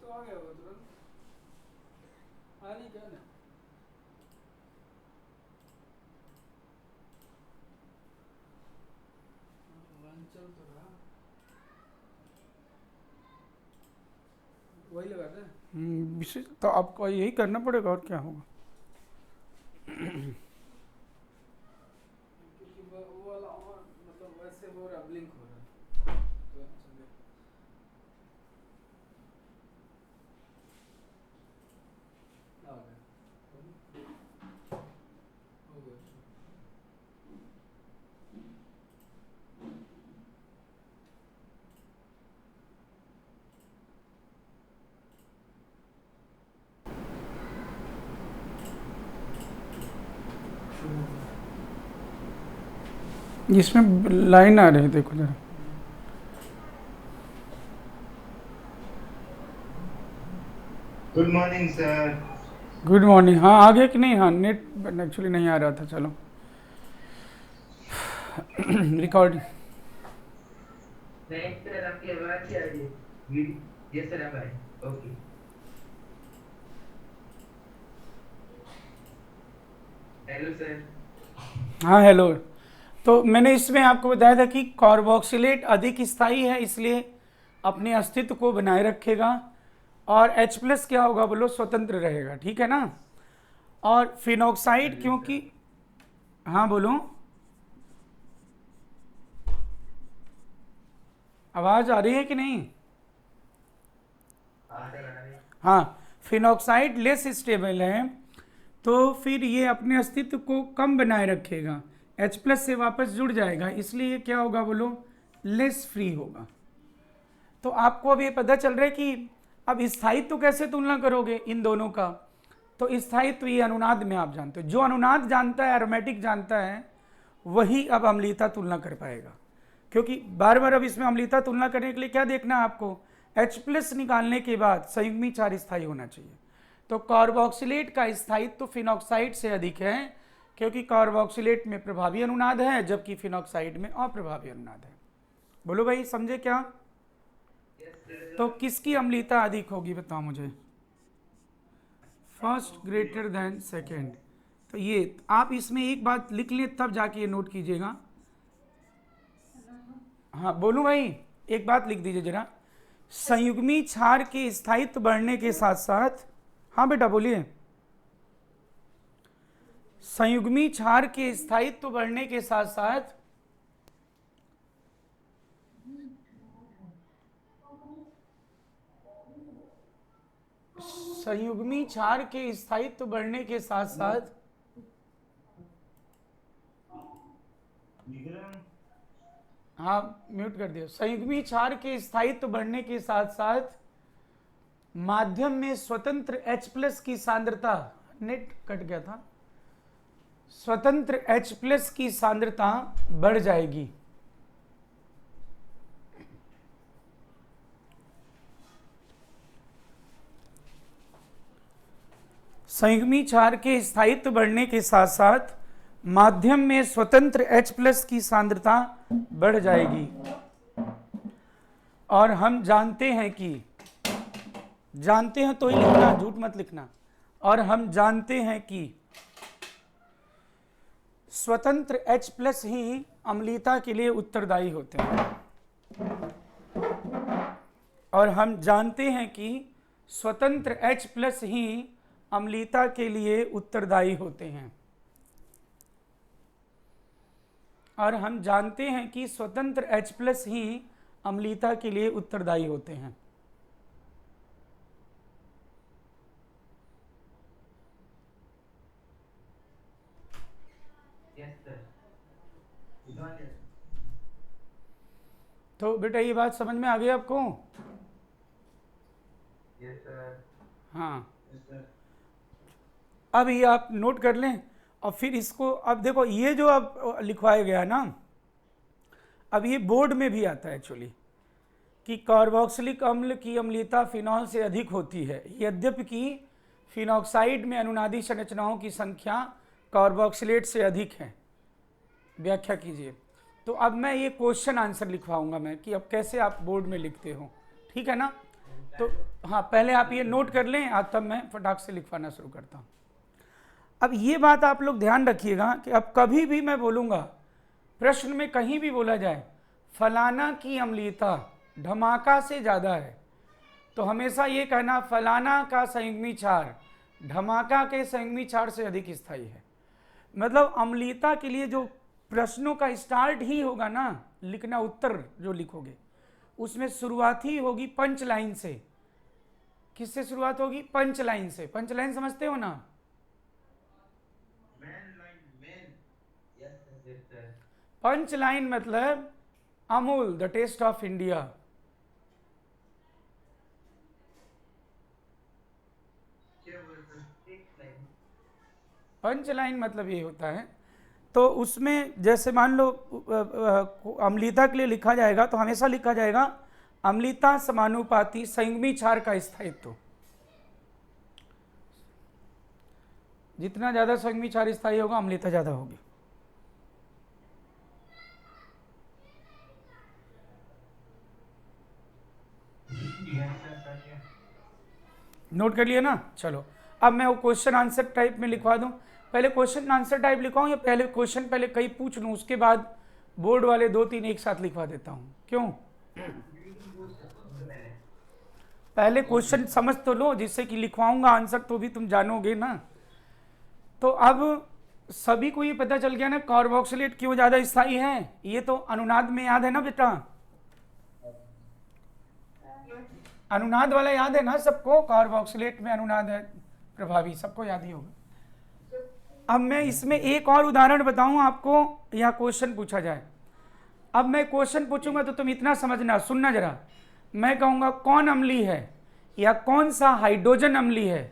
तो आ गया वो तुरंत आने क्या ना। चल तो रहा वही लगा था। विशेष तो आपको यही करना पड़ेगा और क्या होगा। क्योंकि वो वाला और मतलब वैसे वो ब्लिंक हो रहा है तो चलिए। आ गया हो गया। इसमें लाइन आ रही है देखो जरा। Good morning sir. Good morning. हाँ आ गया कि नहीं। हाँ नेट एक्चुअली नहीं आ रहा था। चलो रिकॉर्डिंग। नहीं सर आपकी आवाज आ रही है। यस सर अब आई। ओके। Hello sir. हाँ हेलो। तो मैंने इसमें आपको बताया था कि कार्बोक्सिलेट अधिक स्थायी है, इसलिए अपने अस्तित्व को बनाए रखेगा, और H+ क्या होगा बोलो, स्वतंत्र रहेगा। ठीक है ना। और फिनॉक्साइड क्योंकि, हाँ बोलो, आवाज आ रही है कि नहीं। हाँ, फिनॉक्साइड लेस स्टेबल है, तो फिर ये अपने अस्तित्व को कम बनाए रखेगा, H+ से वापस जुड़ जाएगा, इसलिए क्या होगा बोलो, लेस फ्री होगा। तो आपको अब ये पता चल रहा है कि अब स्थायित्व कैसे तुलना करोगे इन दोनों का। तो स्थायित्व ये अनुनाद में आप जानते हो, जो अनुनाद जानता है, एरोमेटिक जानता है, वही अब अम्लीयता तुलना कर पाएगा। क्योंकि बार बार अब इसमें अम्लीयता तुलना करने के लिए क्या देखना है आपको, H+ निकालने के बाद संयुग्मी चार स्थायी होना चाहिए। तो कार्बोक्सिलेट का स्थायित्व तो फिनॉक्साइड से अधिक है, क्योंकि कार्बोक्सिलेट में प्रभावी अनुनाद है जबकि फिनॉक्साइड में अप्रभावी अनुनाद है। बोलो भाई समझे क्या। यस तो किसकी अम्लीता अधिक होगी बताओ मुझे? First greater than second. तो ये आप इसमें एक बात लिख लें तब जाके ये नोट कीजिएगा। हाँ बोलूं भाई, एक बात लिख दीजिए जरा। संयुग्मी क्षार के स्थायित्व बढ़ने के साथ साथ, हाँ बेटा बोलिए, संयुग्मी क्षार के स्थायित्व बढ़ने के साथ साथ संयुग्मी क्षार के स्थायित्व बढ़ने के साथ साथ हाँ म्यूट कर दिया। संयुग्मी क्षार के स्थायित्व बढ़ने के साथ साथ माध्यम में स्वतंत्र H+ की सांद्रता, नेट कट गया था, स्वतंत्र H+ की सांद्रता बढ़ जाएगी। संयुग्मी क्षार के स्थायित्व बढ़ने के साथ साथ माध्यम में स्वतंत्र H+ की सांद्रता बढ़ जाएगी। और हम जानते हैं कि, जानते हैं तो ही लिखना, झूठ मत लिखना। और हम जानते हैं कि स्वतंत्र H+ ही अम्लीयता के लिए उत्तरदायी होते हैं। और हम जानते हैं कि स्वतंत्र H+ ही अम्लीयता के लिए उत्तरदायी होते हैं। और हम जानते हैं कि स्वतंत्र H+ ही अम्लीयता के लिए उत्तरदायी होते हैं। तो बेटा ये बात समझ में आ गई आपको? हाँ, अब ये आप नोट कर लें। और फिर इसको अब देखो, ये जो अब लिखवाया गया ना, अब ये बोर्ड में भी आता है एक्चुअली कि कार्बोक्सिलिक अम्ल की अम्लीयता फिनॉल से अधिक होती है, यद्यपि कि फिनॉक्साइड में अनुनादी संरचनाओं की संख्या कार्बोक्सिलेट से अधिक है। व्याख्या कीजिए। तो अब मैं ये क्वेश्चन आंसर लिखवाऊंगा मैं कि अब कैसे आप बोर्ड में लिखते हो, ठीक है ना? तो हाँ, पहले आप ये नोट कर लें, आज तब मैं फटाक से लिखवाना शुरू करता हूँ। अब ये बात आप लोग ध्यान रखिएगा कि अब कभी भी मैं बोलूँगा, प्रश्न में कहीं भी बोला जाए फलाना की अम्लीयता धमाका से ज़्यादा है, तो हमेशा ये कहना फलाना का संयुग्मी क्षार धमाका के संयुग्मी क्षार से अधिक स्थायी है। मतलब अम्लीयता के लिए जो प्रश्नों का स्टार्ट ही होगा ना लिखना, उत्तर जो लिखोगे उसमें शुरुआत ही होगी पंच लाइन से। किससे शुरुआत होगी? पंच लाइन से। पंच लाइन समझते हो ना? पंच लाइन मतलब Amul the taste of India. Punch line मतलब ये होता है। तो उसमें जैसे मान लो अम्लीयता के लिए लिखा जाएगा तो हमेशा लिखा जाएगा अम्लीयता समानुपाती संयुग्मी क्षार का स्थायित्व। जितना ज्यादा संयुग्मी क्षार स्थायी होगा अम्लीयता ज्यादा होगी। नोट कर लिया ना? चलो अब मैं वो क्वेश्चन आंसर टाइप में लिखवा दूं। पहले क्वेश्चन आंसर टाइप लिखवाऊं या पहले क्वेश्चन पहले कई पूछ लूं, उसके बाद बोर्ड वाले 2-3 एक साथ लिखवा देता हूं? क्यों? पहले क्वेश्चन समझ तो लो, जिससे कि लिखवाऊंगा आंसर तो भी तुम जानोगे ना। तो अब सभी को ये पता चल गया ना कार्बोक्सिलेट क्यों ज्यादा स्थायी है। ये तो अनुनाद में याद है ना बेटा? अनुनाद वाला याद है ना सबको? कार्बोक्सिलेट में अनुनाद है प्रभावी, सबको याद ही होगा। अब मैं इसमें एक और उदाहरण बताऊं आपको, या क्वेश्चन पूछा जाए। अब मैं क्वेश्चन पूछूंगा तो तुम इतना समझना, सुनना जरा। मैं कहूंगा कौन अम्ली है या कौन सा हाइड्रोजन अम्ली है,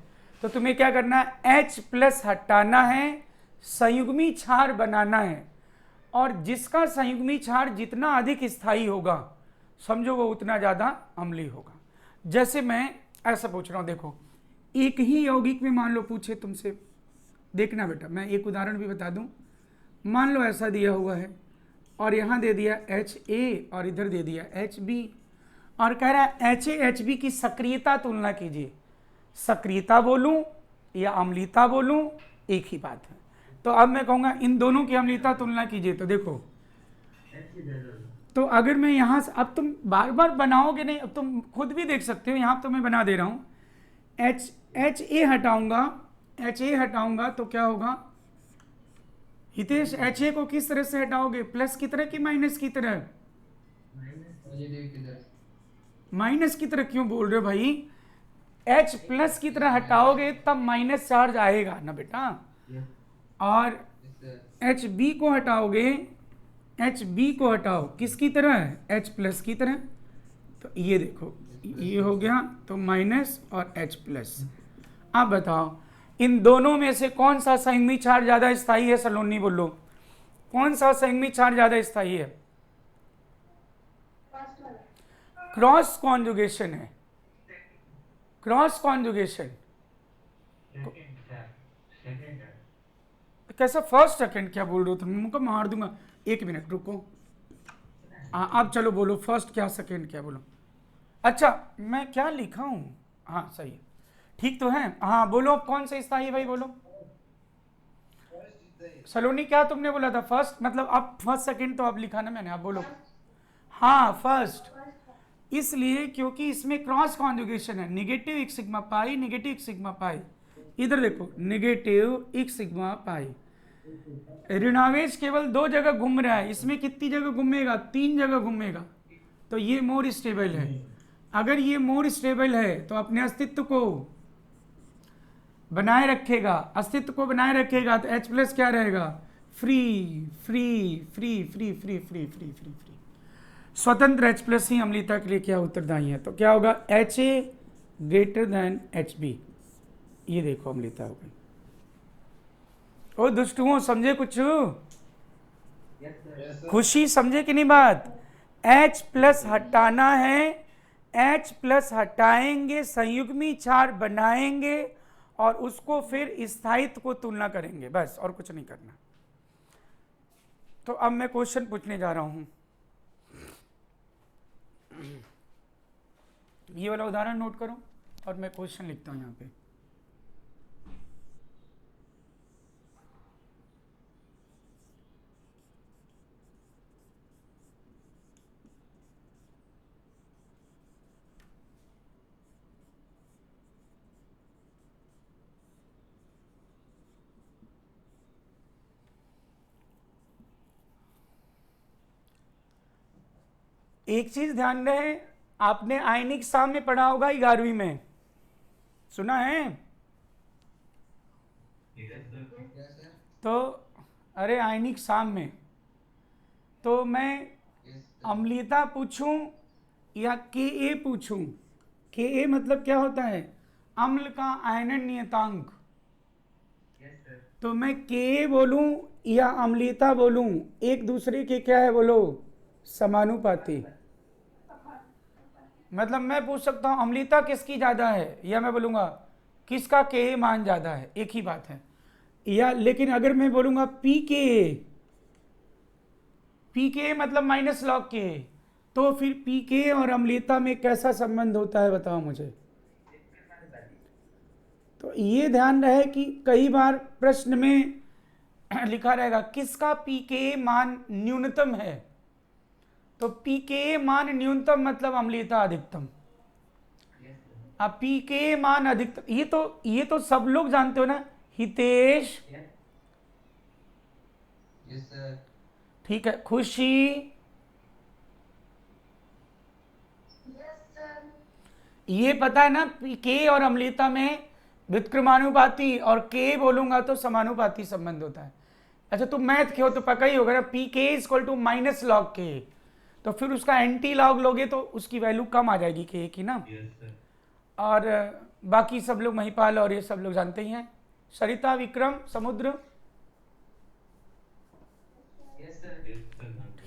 तो तुम्हें क्या करना है? H+ हटाना है, संयुग्मी क्षार बनाना है। और जिसका संयुग्मी क्षार जितना अधिक स्थायी होगा समझो वो उतना ज्यादा अम्ली होगा। जैसे मैं ऐसा पूछ रहा हूं, देखो एक ही यौगिक में मान लो पूछे तुमसे, देखना बेटा मैं एक उदाहरण भी बता दूं। मान लो ऐसा दिया हुआ है और यहां दे दिया HA और इधर दे दिया HB, और कह रहा है HAHB की सक्रियता तुलना कीजिए। सक्रियता बोलूं या अम्लीयता बोलूं एक ही बात है। तो अब मैं कहूंगा इन दोनों की अम्लीयता तुलना कीजिए। तो देखो, तो अगर मैं यहां से, अब तुम बार बार बनाओगे नहीं, अब तुम खुद भी देख सकते हो, यहां तो मैं बना दे रहा हूं। HA हटाऊंगा तो क्या होगा हितेश? HA को किस तरह से हटाओगे? प्लस की तरह कि माइनस की तरह? माइनस की तरह क्यों बोल रहे हो भाई? H प्लस की तरह हटाओगे तब माइनस चार्ज आएगा ना बेटा। और HB को हटाओगे, HB को हटाओ किसकी तरह? H प्लस की तरह। तो ये देखो, ये हो गया तो माइनस और H प्लस। अब बताओ इन दोनों में से कौन सा संयुग्मी चार्ज ज्यादा स्थायी है? सलोनी बोलो, कौन सा संयुग्मी चार्ज ज्यादा स्थायी है? क्रॉस कॉन्जुगेशन है, क्रॉस कॉन्जुगेशन। कैसा फर्स्ट सेकंड? क्या बोल रहे हो तुम? मुझको मार दूंगा। एक मिनट रुको। अब चलो बोलो, फर्स्ट क्या, सेकंड क्या? बोलो। अच्छा मैं क्या लिखा हूँ? हाँ सही है, ठीक तो है। हाँ बोलो, अब कौन सा स्थायी है भाई? बोलो सलोनी, क्या तुमने बोला था? फर्स्ट मतलब अब फर्स्ट सेकंड तो अब लिखा ना मैंने, अब बोलो। हाँ फर्स्ट, इसलिए क्योंकि इसमें क्रॉस कॉन्जुगेशन है। नेगेटिव एक सिग्मा पाई, नेगेटिव एक सिग्मा पाई। इधर देखो, नेगेटिव एक सिग्मा पाई। ऋणावेश केवल 2 जगह घूम रहा है, इसमें कितनी जगह घूमेगा? 3 जगह घूमेगा। तो ये मोर स्टेबल है। अगर ये मोर स्टेबल है तो अपने अस्तित्व को बनाए रखेगा, अस्तित्व को बनाए रखेगा। तो H प्लस क्या रहेगा? Free free free free free free free free free. स्वतंत्र H प्लस ही अम्लीयता के लिए क्या उत्तरदायी है? तो क्या होगा? HA greater than HB। ये देखो अम्लीयता हो गई। ओ दुष्टुओं, समझे कुछ? खुशी समझे कि नहीं बात? H प्लस हटाना है, H प्लस हटाएंगे, संयुग्मी चार्ज बनाएंगे और उसको फिर स्थायित्व को तुलना करेंगे, बस और कुछ नहीं करना। तो अब मैं क्वेश्चन पूछने जा रहा हूं। ये वाला उदाहरण नोट करो और मैं क्वेश्चन लिखता हूं यहां पे। एक चीज ध्यान रहे, आपने आयनिक साम्य पढ़ा होगा 11वीं में, सुना है? तो अरे आयनिक साम्य, तो मैं अम्लीयता पूछूं या Ka पूछूं? Ka मतलब क्या होता है? अम्ल का आयनन नियतांक। तो मैं Ka बोलूं या अम्लीयता बोलूं, एक दूसरे के क्या है? बोलो, समानुपाती। मतलब मैं पूछ सकता हूं अम्लीयता किसकी ज्यादा है, या मैं बोलूंगा किसका Ka मान ज्यादा है, एक ही बात है। या लेकिन अगर मैं बोलूंगा Pka मतलब माइनस लॉग के, तो फिर Pka और अम्लीयता में कैसा संबंध होता है बताओ मुझे। तो ये ध्यान रहे कि कई बार प्रश्न में लिखा रहेगा किसका Pka मान न्यूनतम है। तो Pka मान न्यूनतम मतलब अम्लीयता अधिकतम। अब Pka मान अधिकतम, ये तो सब लोग जानते हो ना। हितेश, ठीक है। खुशी, ये पता है ना K और अम्लीयता में व्युत्क्रमानुपाती, और K बोलूंगा तो समानुपाती संबंध होता है। अच्छा तुम मैथ के हो तो पक्का ही होगा ना, Pk equal to minus log K, तो फिर उसका एंटी लॉग लोगे तो उसकी वैल्यू कम आ जाएगी K की ना। और बाकी सब लोग, महिपाल और ये सब लोग जानते ही हैं। सरिता, विक्रम, समुद्र,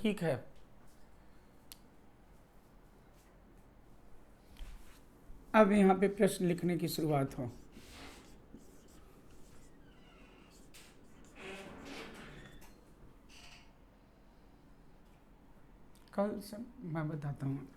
ठीक है। अब यहाँ पे प्रश्न लिखने की शुरुआत हो। कल से मैं बताता हूँ।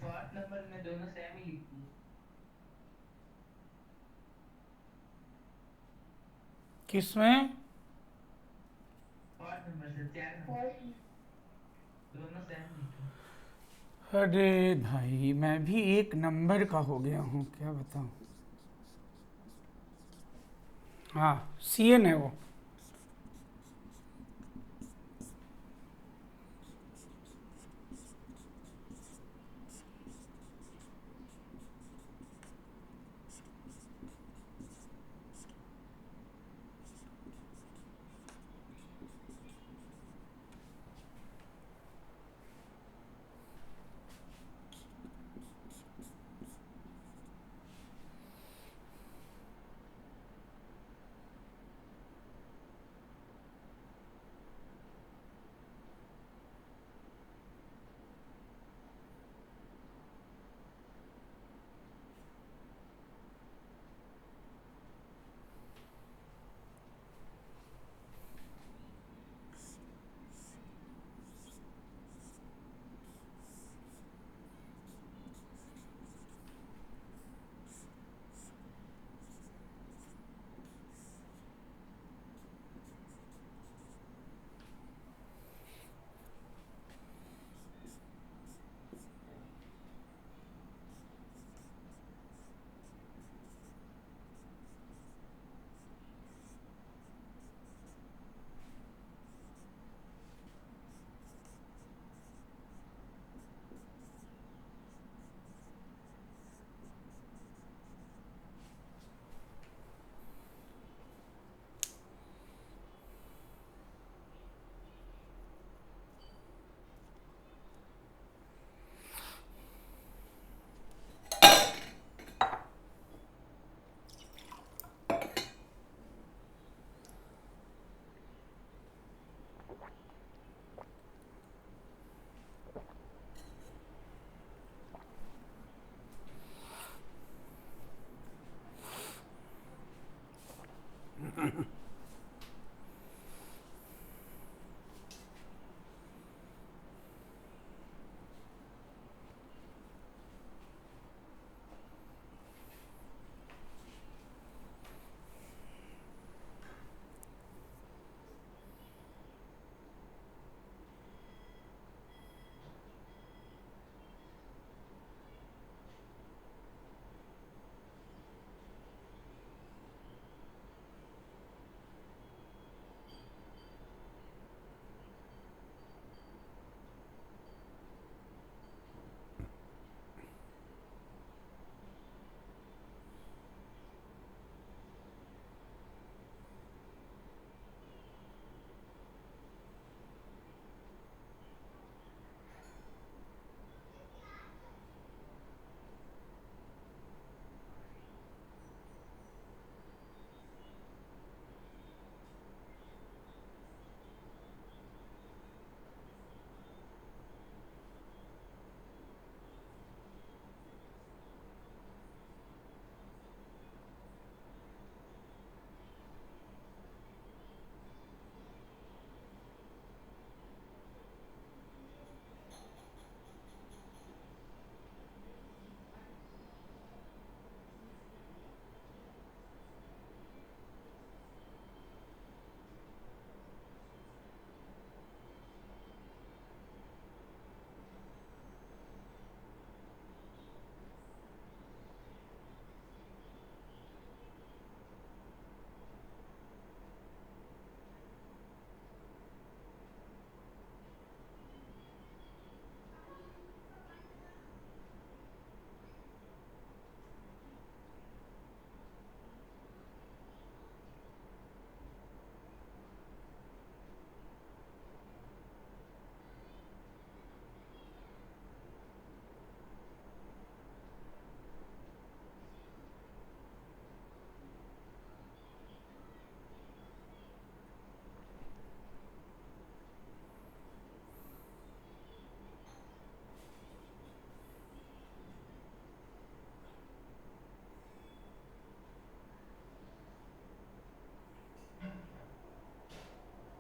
4th नंबर में दोनों सेम ही लिखती है। किसमें? 4th नंबर से 4 नंबर दोनों सेम लिखती है। अरे भाई मैं भी एक नंबर का हो गया हूँ, क्या बताऊँ। हाँ, CN है वो।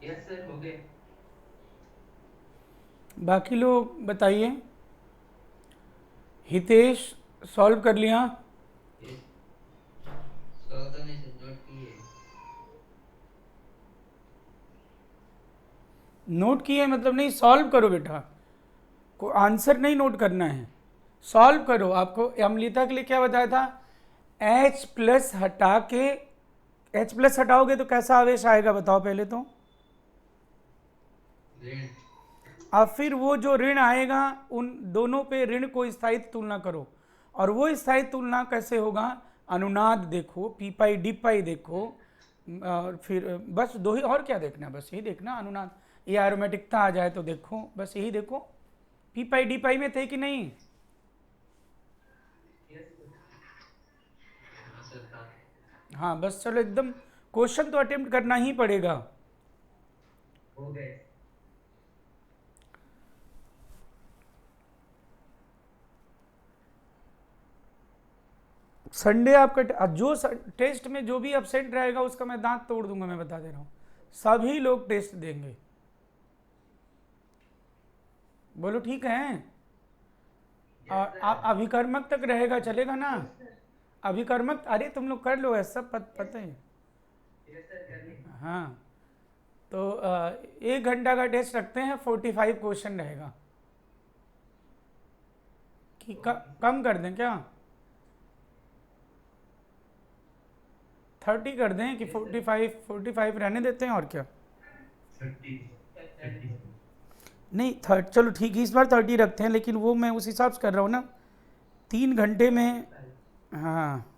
यस सर हो गए। बाकी लोग बताइए। हितेश सॉल्व कर लिया? सौ तो नहीं सर, नोट किए। नोट किए मतलब नहीं, सॉल्व करो बेटा, को आंसर नहीं नोट करना है, सॉल्व करो। आपको अम्लता के लिए क्या बताया था? H प्लस हटा के, H प्लस हटाओगे तो कैसा आवेश आएगा बताओ पहले तो। ऋण। अब फिर वो जो ऋण आएगा उन दोनों पे ऋण को स्थायित्व तुलना करो, और वो स्थायित्व तुलना कैसे होगा? अनुनाद देखो, पी पाई डी पाई देखो, और फिर बस दो ही, और क्या देखना, बस यही देखना अनुनाद। ये एरोमेटिकता आ जाए तो देखो, बस यही देखो। पी पाई डी पाई में थे कि नहीं? हाँ सर था। हाँ बस चलो, एकदम क्वेश्चन तो अटेम्प्ट करना ही पड़ेगा। हो गए। संडे आपका जो टेस्ट में जो भी अपसेंट रहेगा उसका मैं दांत तोड़ दूंगा, मैं बता दे रहा हूँ। सभी लोग टेस्ट देंगे, बोलो ठीक है? और आप अभिकर्मक तक रहेगा, चलेगा ना? अभिकर्मक, अरे तुम लोग कर लो, ऐसा पता ही। हाँ तो 1 घंटा का टेस्ट रखते हैं, 45 क्वेश्चन रहेगा कि कम कर दें क्या? 30 कर दें कि 45 रहने देते हैं, और क्या? 30 नहीं चलो ठीक है, इस बार 30 रखते हैं, लेकिन वो मैं उस हिसाब से कर रहा हूँ ना, 3 घंटे में। हाँ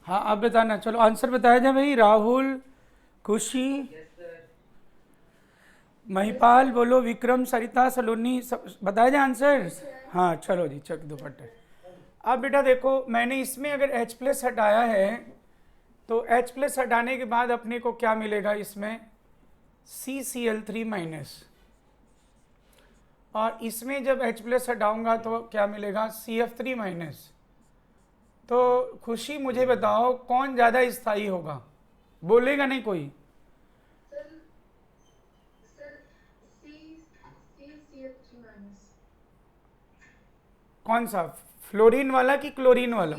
हाँ आप बताना, चलो आंसर बताया जाए भाई। राहुल, खुशी, महिपाल बोलो, विक्रम, सरिता, सलोनी, सब बताया जाए आंसर। हाँ चलो जी, चक दुपट्टे। अब बेटा देखो, मैंने इसमें अगर H प्लस हटाया है तो H प्लस हटाने के बाद अपने को क्या मिलेगा? इसमें CCl3 माइनस, और इसमें जब H प्लस हटाऊंगा तो क्या मिलेगा? CF3 minus. तो खुशी मुझे बताओ कौन ज़्यादा स्थायी होगा? बोलेगा नहीं कोई? कौन सा, फ्लोरीन वाला कि क्लोरीन वाला?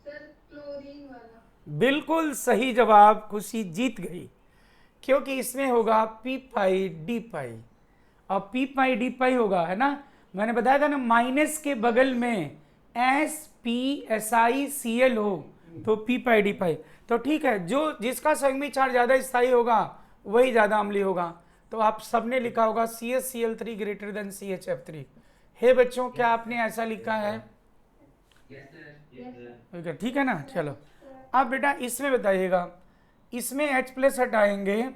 क्लोरीन वाला। बिल्कुल सही जवाब, खुशी जीत गई, क्योंकि इसमें होगा पी पाई डी पाई, और पी पाई डी पाई होगा, है ना? मैंने बताया था ना, माइनस के बगल में SPSiCl हो तो पी पाई डी पाई। तो ठीक है, जो जिसका संगमी चार्ज ज़्यादा स्थायी होगा वही ज़्यादा अम्लीय होगा। तो आप सबने लिखा होगा CaCl3 ग्रेटर देन CHF3। हे बच्चों, क्या आपने ऐसा लिखा है? ठीक है ना? चलो अब बेटा इसमें बताइएगा, इसमें H प्लस हटाएंगे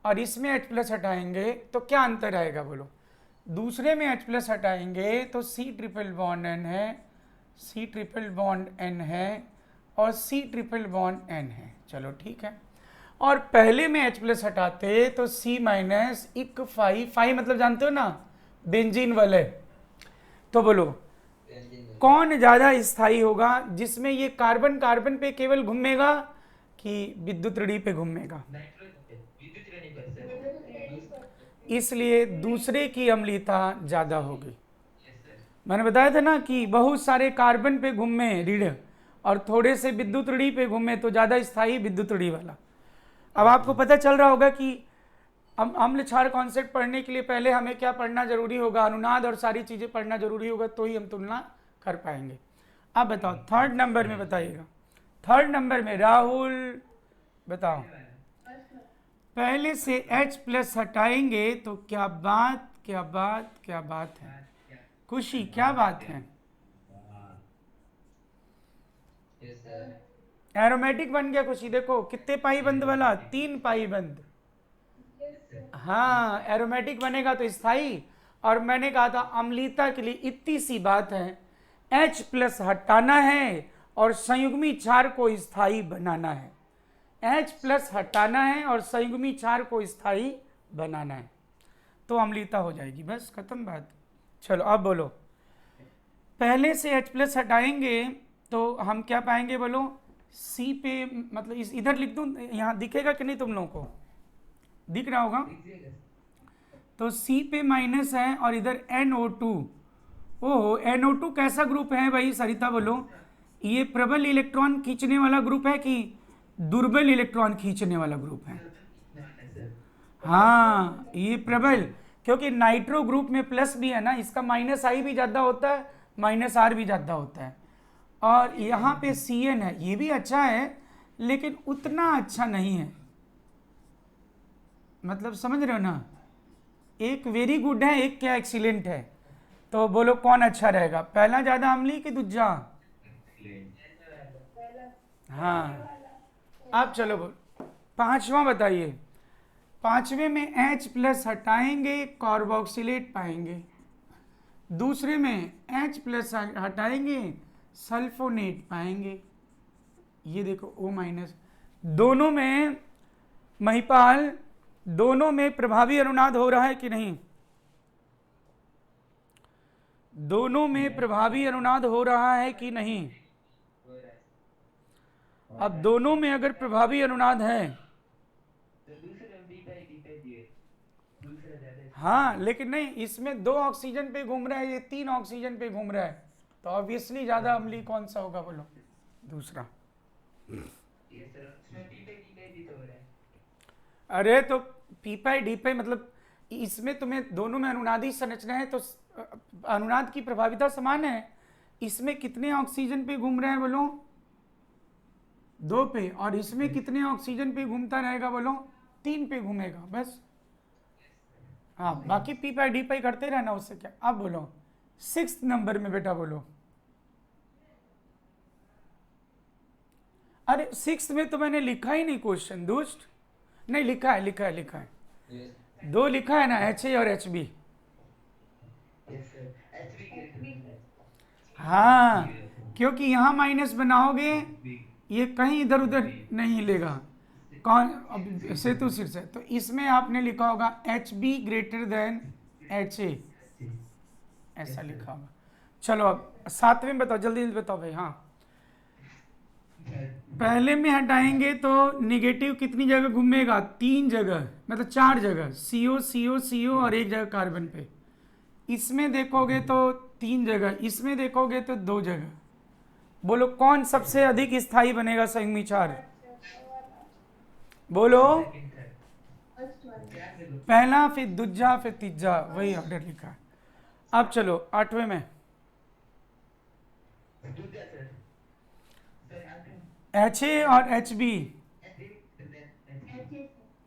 और इसमें H प्लस हटाएंगे तो क्या अंतर आएगा बोलो? दूसरे में H प्लस हटाएंगे तो C ट्रिपल बॉन्ड N है, C ट्रिपल बॉन्ड N है, और C ट्रिपल बॉन्ड N है। चलो ठीक है। और पहले में H प्लस हटाते तो C माइनस इक फाई, फाई मतलब जानते हो ना, बेंजीन वाले। तो बोलो कौन ज़्यादा स्थायी होगा, जिसमें ये कार्बन कार्बन पे केवल घूमेगा कि विद्युत ऋणी पे घूमेगा? इसलिए दूसरे की अम्लीयता ज़्यादा होगी। मैंने बताया था ना कि बहुत सारे कार्बन पे घूमे ऋण और थोड़े से विद्युत ऋणी पे घूमे तो ज़्यादा स्थायी विद्युत ऋणी वाला। अब आपको पता चल रहा होगा कि अम्ल क्षार कॉन्सेप्ट पढ़ने के लिए पहले हमें क्या पढ़ना जरूरी होगा? अनुनाद और सारी चीज़ें पढ़ना जरूरी होगा, तो ही हम तुलना कर पाएंगे। अब बताओ थर्ड नंबर में बताइएगा। थर्ड नंबर में राहुल बताओ, पहले से H प्लस हटाएंगे तो क्या बात क्या बात क्या बात है? खुशी क्या बात है? एरोमेटिक बन गया खुशी। देखो कितने पाई बंद वाला, 3 पाई बंद। हाँ एरोमेटिक बनेगा तो स्थाई। और मैंने कहा था अम्लीता के लिए इतनी सी बात है, H प्लस हटाना है और संयुग्मी क्षार को स्थाई बनाना है। H प्लस हटाना है और संयुग्मी क्षार को स्थाई बनाना है, तो अम्लीता हो जाएगी। बस खत्म बात। चलो अब बोलो, पहले से H प्लस हटाएंगे तो हम क्या पाएंगे बोलो? C पे, मतलब इस इधर लिख दूं, यहाँ दिखेगा कि नहीं तुम लोगों को? दिख रहा होगा। तो C पे माइनस है और इधर NO2। ओहो, NO2 कैसा ग्रुप है भाई सरिता बोलो? ये प्रबल इलेक्ट्रॉन खींचने वाला ग्रुप है कि दुर्बल इलेक्ट्रॉन खींचने वाला ग्रुप है? हाँ ये प्रबल, क्योंकि नाइट्रो ग्रुप में प्लस भी है ना, इसका माइनस आई भी ज़्यादा होता है, माइनस आर भी ज़्यादा होता है। और यहाँ पे Cn है, ये भी अच्छा है लेकिन उतना अच्छा नहीं है। मतलब समझ रहे हो ना, एक वेरी गुड है, एक क्या एक्सीलेंट है। तो बोलो कौन अच्छा रहेगा, पहला ज़्यादा अम्ली कि दूजा? हाँ अब चलो बोल, पांचवा बताइए। पांचवे में H प्लस हटाएंगे कार्बोक्सिलेट पाएंगे, दूसरे में H प्लस हटाएंगे सल्फोनेट पाएंगे। ये देखो O माइनस, दोनों में महिपाल, दोनों में प्रभावी अनुनाद हो रहा है कि नहीं? दोनों में प्रभावी अनुनाद हो रहा है कि नहीं? अब दोनों में अगर प्रभावी अनुनाद है, हाँ लेकिन नहीं, इसमें 2 ऑक्सीजन पे घूम रहा है, ये 3 ऑक्सीजन पे घूम रहा है, तो ऑब्वियसली ज्यादा अम्ली कौन सा होगा बोलो? दूसरा। अरे तो पी पाई डी पाई, मतलब इसमें तुम्हें दोनों में अनुनादी संरचना है तो अनुनाद की प्रभाविता समान है। इसमें कितने ऑक्सीजन पे घूम रहे हैं बोलो? 2 पे। और इसमें कितने ऑक्सीजन पे घूमता रहेगा बोलो? 3 पे घूमेगा बस। हाँ बाकी पी पाई डी पाई करते रहना, उससे क्या। अब बोलो 6th नंबर में बेटा बोलो। अरे 6th में तो मैंने लिखा ही नहीं क्वेश्चन दुष्ट। नहीं लिखा है, लिखा है, लिखा है। 2 लिखा है ना, HA और HB। हाँ क्योंकि यहाँ माइनस बनाओगे ये कहीं इधर उधर नहीं हिलेगा। कौन अब सेतु शीर्ष है, तो इसमें आपने लिखा होगा HB ग्रेटर देन HA, ऐसा लिखा होगा। चलो अब 7वें बताओ, जल्दी जल्दी बताओ भाई। हाँ पहले में हटाएंगे तो निगेटिव कितनी जगह घूमेगा? 3 जगह, मतलब 4 जगह, CO CO CO और 1 जगह कार्बन पे। इसमें देखोगे तो 3 जगह, इसमें देखोगे तो 2 जगह। बोलो कौन सबसे अधिक स्थायी बनेगा संयुग्मी क्षार? बोलो पहला, फिर दूजा, फिर तीजा, वही ऑर्डर लिखा है। अब चलो 8वें में HA और HB।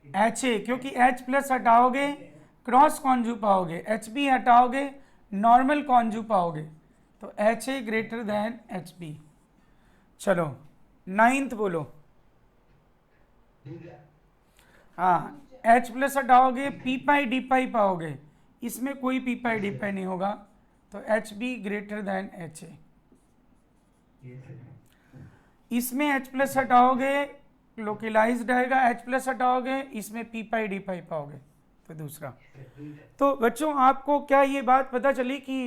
HA क्योंकि H प्लस हटाओगे क्रॉस कॉन्जू पाओगे, HB हटाओगे नॉर्मल कॉन्जू पाओगे, तो HA ग्रेटर देन HB। चलो 9th बोलो। हाँ H प्लस हटाओगे पी पाई डी पाई पाओगे, इसमें कोई पी पाई डी पाई नहीं होगा, तो HB ग्रेटर देन HA। इसमें H प्लस हटाओगे लोकलाइज्ड रहेगा, H प्लस हटाओगे इसमें पी पाई डी पाई पाओगे, तो दूसरा। तो बच्चों आपको क्या ये बात पता चली कि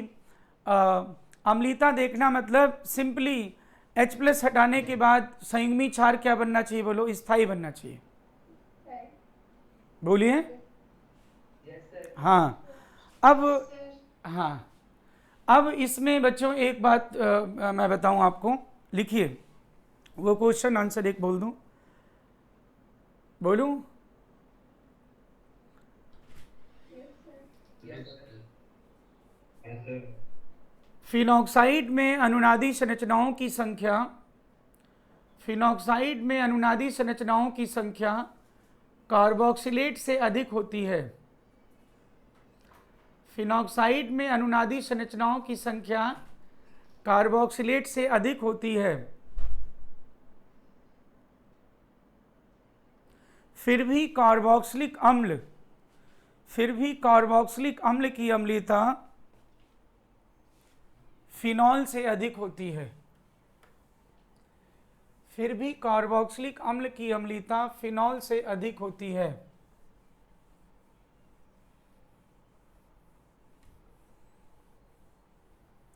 अम्लीता देखना मतलब सिंपली H प्लस हटाने के बाद संयुग्मी क्षार क्या बनना चाहिए बोलो? स्थायी बनना चाहिए। बोलिए। हाँ अब, हाँ अब इसमें बच्चों एक बात मैं बताऊं आपको, लिखिए वो क्वेश्चन आंसर एक बोल दूं, बोलूं? फिनॉक्साइड में अनुनादी संरचनाओं की संख्या, फिनॉक्साइड में अनुनादी संरचनाओं की संख्या कार्बोक्सिलेट से अधिक होती है। फिनॉक्साइड में अनुनादी संरचनाओं की संख्या कार्बोक्सिलेट से अधिक होती है। फिर भी कार्बोक्सिलिक अम्ल की अम्लीयता फिनॉल से अधिक होती है। फिर भी कार्बोक्सिलिक अम्ल की अम्लीयता फिनॉल से अधिक होती है।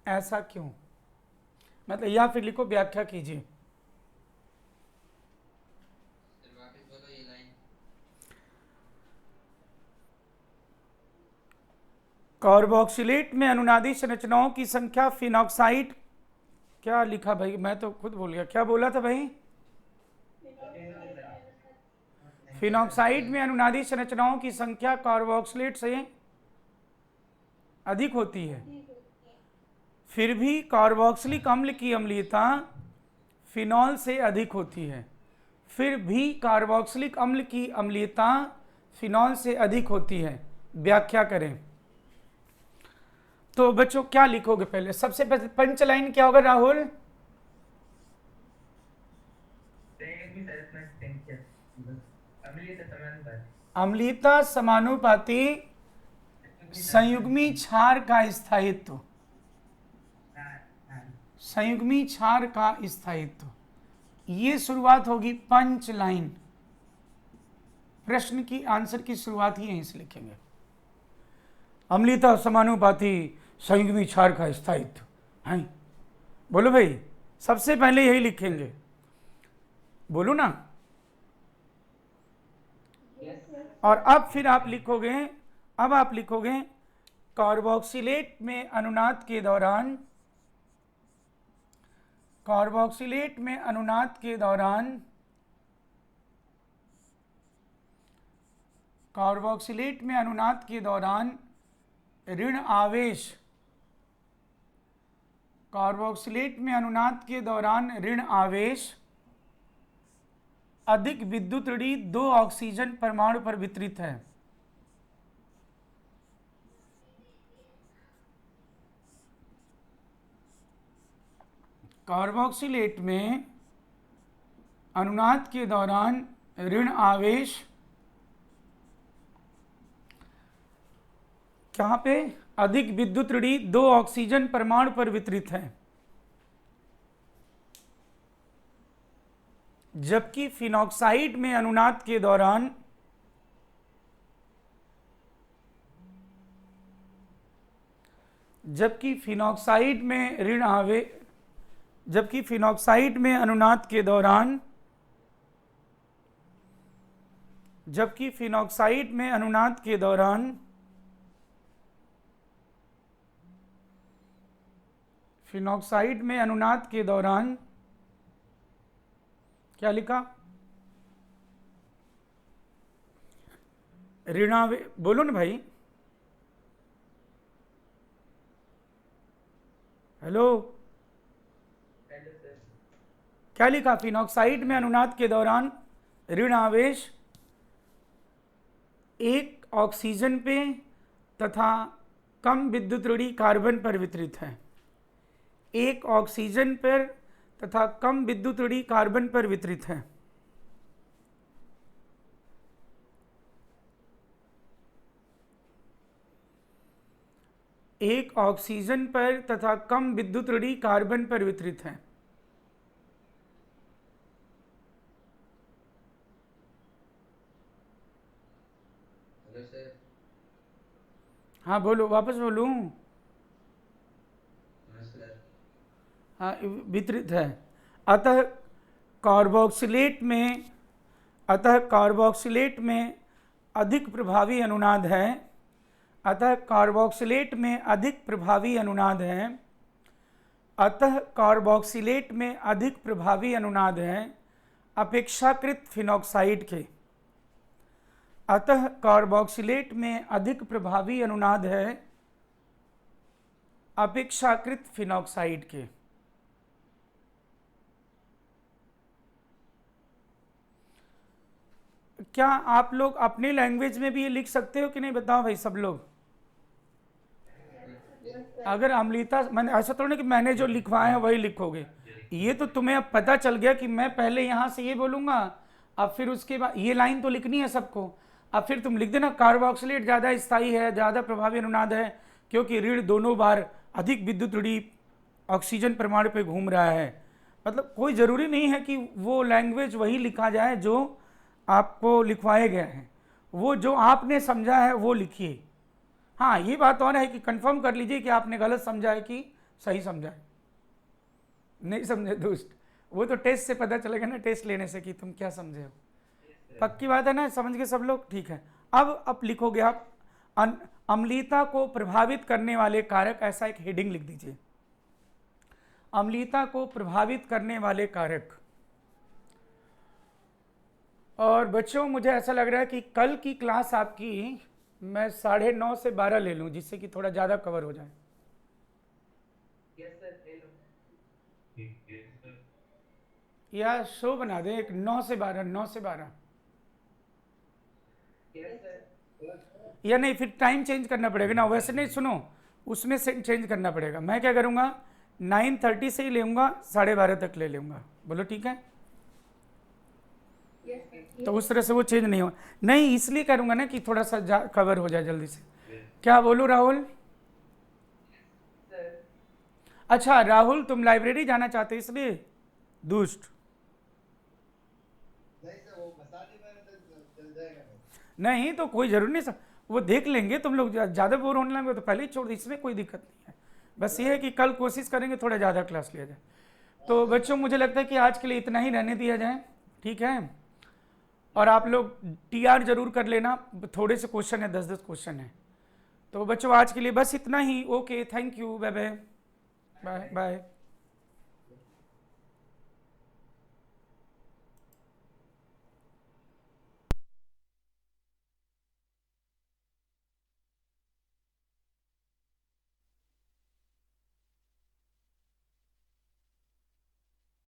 ऐसा क्यों? मतलब या फिर लिखो, व्याख्या कीजिए। कार्बोक्सिलेट में अनुनादी संरचनाओं की संख्या फिनॉक्साइड, क्या लिखा भाई? मैं तो खुद भूल गया, क्या बोला था भाई? फिनॉक्साइड में अनुनादी संरचनाओं की संख्या कार्बोक्सिलेट से अधिक होती है। फिर भी कार्बोक्सिलिक अम्ल की अम्लीयता फिनॉल से अधिक होती है। फिर भी कार्बोक्सिलिक अम्ल की अम्लीयता फिनॉल से अधिक होती है। व्याख्या करें। तो बच्चों क्या लिखोगे? पहले सबसे पहले पंच लाइन क्या होगा राहुल? अम्लीयता समानुपाती संयुग्मी क्षार का स्थायित्व, संयुग्मी क्षार का स्थायित्व, ये शुरुआत होगी पंच लाइन। प्रश्न की आंसर की शुरुआत ही यहीं से लिखेंगे। अम्लीयता समानुपाती संयुग्मी क्षार का स्थायित्व है। बोलो भाई, सबसे पहले यही लिखेंगे। बोलो ना। और अब फिर आप लिखोगे, अब आप लिखोगे कार्बोक्सिलेट में अनुनाद के दौरान, कार्बोक्सिलेट में अनुनाद के दौरान, कार्बोक्सिलेट में अनुनाद के दौरान ऋण आवेश, कार्बोक्सिलेट में अनुनाद के दौरान ऋण आवेश अधिक विद्युत ऋणी 2 ऑक्सीजन परमाणु पर वितरित है। कार्बोक्सिलेट में अनुनाद के दौरान ऋण आवेश कहाँ पे? अधिक विद्युत ऋणी 2 ऑक्सीजन परमाणु पर वितरित है। जबकि फिनॉक्साइड में अनुनाद के दौरान जबकि फिनॉक्साइड में ऋण आवेश, जबकि फिनॉक्साइड में अनुनाद के दौरान, जबकि फिनॉक्साइड में अनुनाद के दौरान फिनॉक्साइड में अनुनाद के दौरान क्या लिखा? ऋणावे, बोलो ना भाई। हेलो, क्या लिखा? फिनॉक्साइड में अनुनाद के दौरान ऋण आवेश 1 ऑक्सीजन पे तथा कम विद्युत ऋणी कार्बन पर वितरित है। 1 ऑक्सीजन पर तथा कम विद्युत ऋणी कार्बन पर वितरित है। एक ऑक्सीजन पर तथा कम विद्युत ऋणी कार्बन पर वितरित है। हाँ बोलो, वापस बोलूं? हाँ, वितरित है। अतः कार्बोक्सिलेट में अधिक प्रभावी अनुनाद है। अतः कार्बोक्सिलेट में अधिक प्रभावी अनुनाद है। अतः कार्बोक्सिलेट में अधिक प्रभावी अनुनाद है अपेक्षाकृत फिनॉक्साइड के। अतः कार्बोक्सिलेट में अधिक प्रभावी अनुनाद है अपेक्षाकृत फिनॉक्साइड के। क्या आप लोग अपने लैंग्वेज में भी ये लिख सकते हो कि नहीं, बताओ भाई सब लोग। अगर अम्लिता, मैंने ऐसा थोड़ा ना कि मैंने जो लिखवाया है वही लिखोगे, ये तो तुम्हें अब पता चल गया कि मैं पहले यहां से ये बोलूंगा, अब फिर उसके बाद ये लाइन तो लिखनी है सबको। अब फिर तुम लिख देना कार्बोक्सिलेट ज़्यादा स्थायी है, ज़्यादा प्रभावी अनुनाद है, क्योंकि ऋण दोनों बार अधिक विद्युत ऋणी ऑक्सीजन परमाणु पे घूम रहा है। मतलब कोई ज़रूरी नहीं है कि वो लैंग्वेज वही लिखा जाए जो आपको लिखवाए गए हैं, वो जो आपने समझा है वो लिखिए। हाँ, ये बात और है कि कंफर्म कर लीजिए कि आपने गलत समझा है कि सही समझा है। नहीं समझे दोस्त, वो तो टेस्ट से पता चलेगा ना, टेस्ट लेने से कि तुम क्या समझे हो। पक्की बात है ना, समझ गए सब लोग, ठीक है। अब लिखोगे आप अम्लीयता को प्रभावित करने वाले कारक, ऐसा एक हेडिंग लिख दीजिए, अम्लीयता को प्रभावित करने वाले कारक। और बच्चों मुझे ऐसा लग रहा है कि कल की क्लास आपकी मैं 9:30 से 12 ले लूं, जिससे कि थोड़ा ज़्यादा कवर हो जाए। ठीक है सर। या शो बना दे एक 9 से 12, 9 से 12, या नहीं फिर टाइम चेंज करना पड़ेगा ना, वैसे नहीं, सुनो उसमें से चेंज करना पड़ेगा। मैं क्या करूँगा 9:30 से ही लेऊंगा, 12:30 तक ले लूँगा, बोलो ठीक है। तो उस तरह से वो चेंज नहीं हो, नहीं इसलिए करूँगा ना कि थोड़ा सा कवर हो जाए जल्दी से। क्या बोलूँ राहुल? अच्छा राहुल तुम लाइब्रेरी जाना चाहते इसलिए? दुष्ट नहीं, तो कोई जरूरी नहीं, वो देख लेंगे। तुम लोग ज़्यादा बोर होने लगे तो पहले ही छोड़ दो, इसमें कोई दिक्कत नहीं है। बस ये है कि कल कोशिश करेंगे थोड़ा ज़्यादा क्लास लिया जाए। तो बच्चों मुझे लगता है कि आज के लिए इतना ही रहने दिया जाए, ठीक है। और आप लोग TR जरूर कर लेना, थोड़े से क्वेश्चन है, 10-10 क्वेश्चन है। तो बच्चों आज के लिए बस इतना ही, okay, thank you, bye bye bye bye.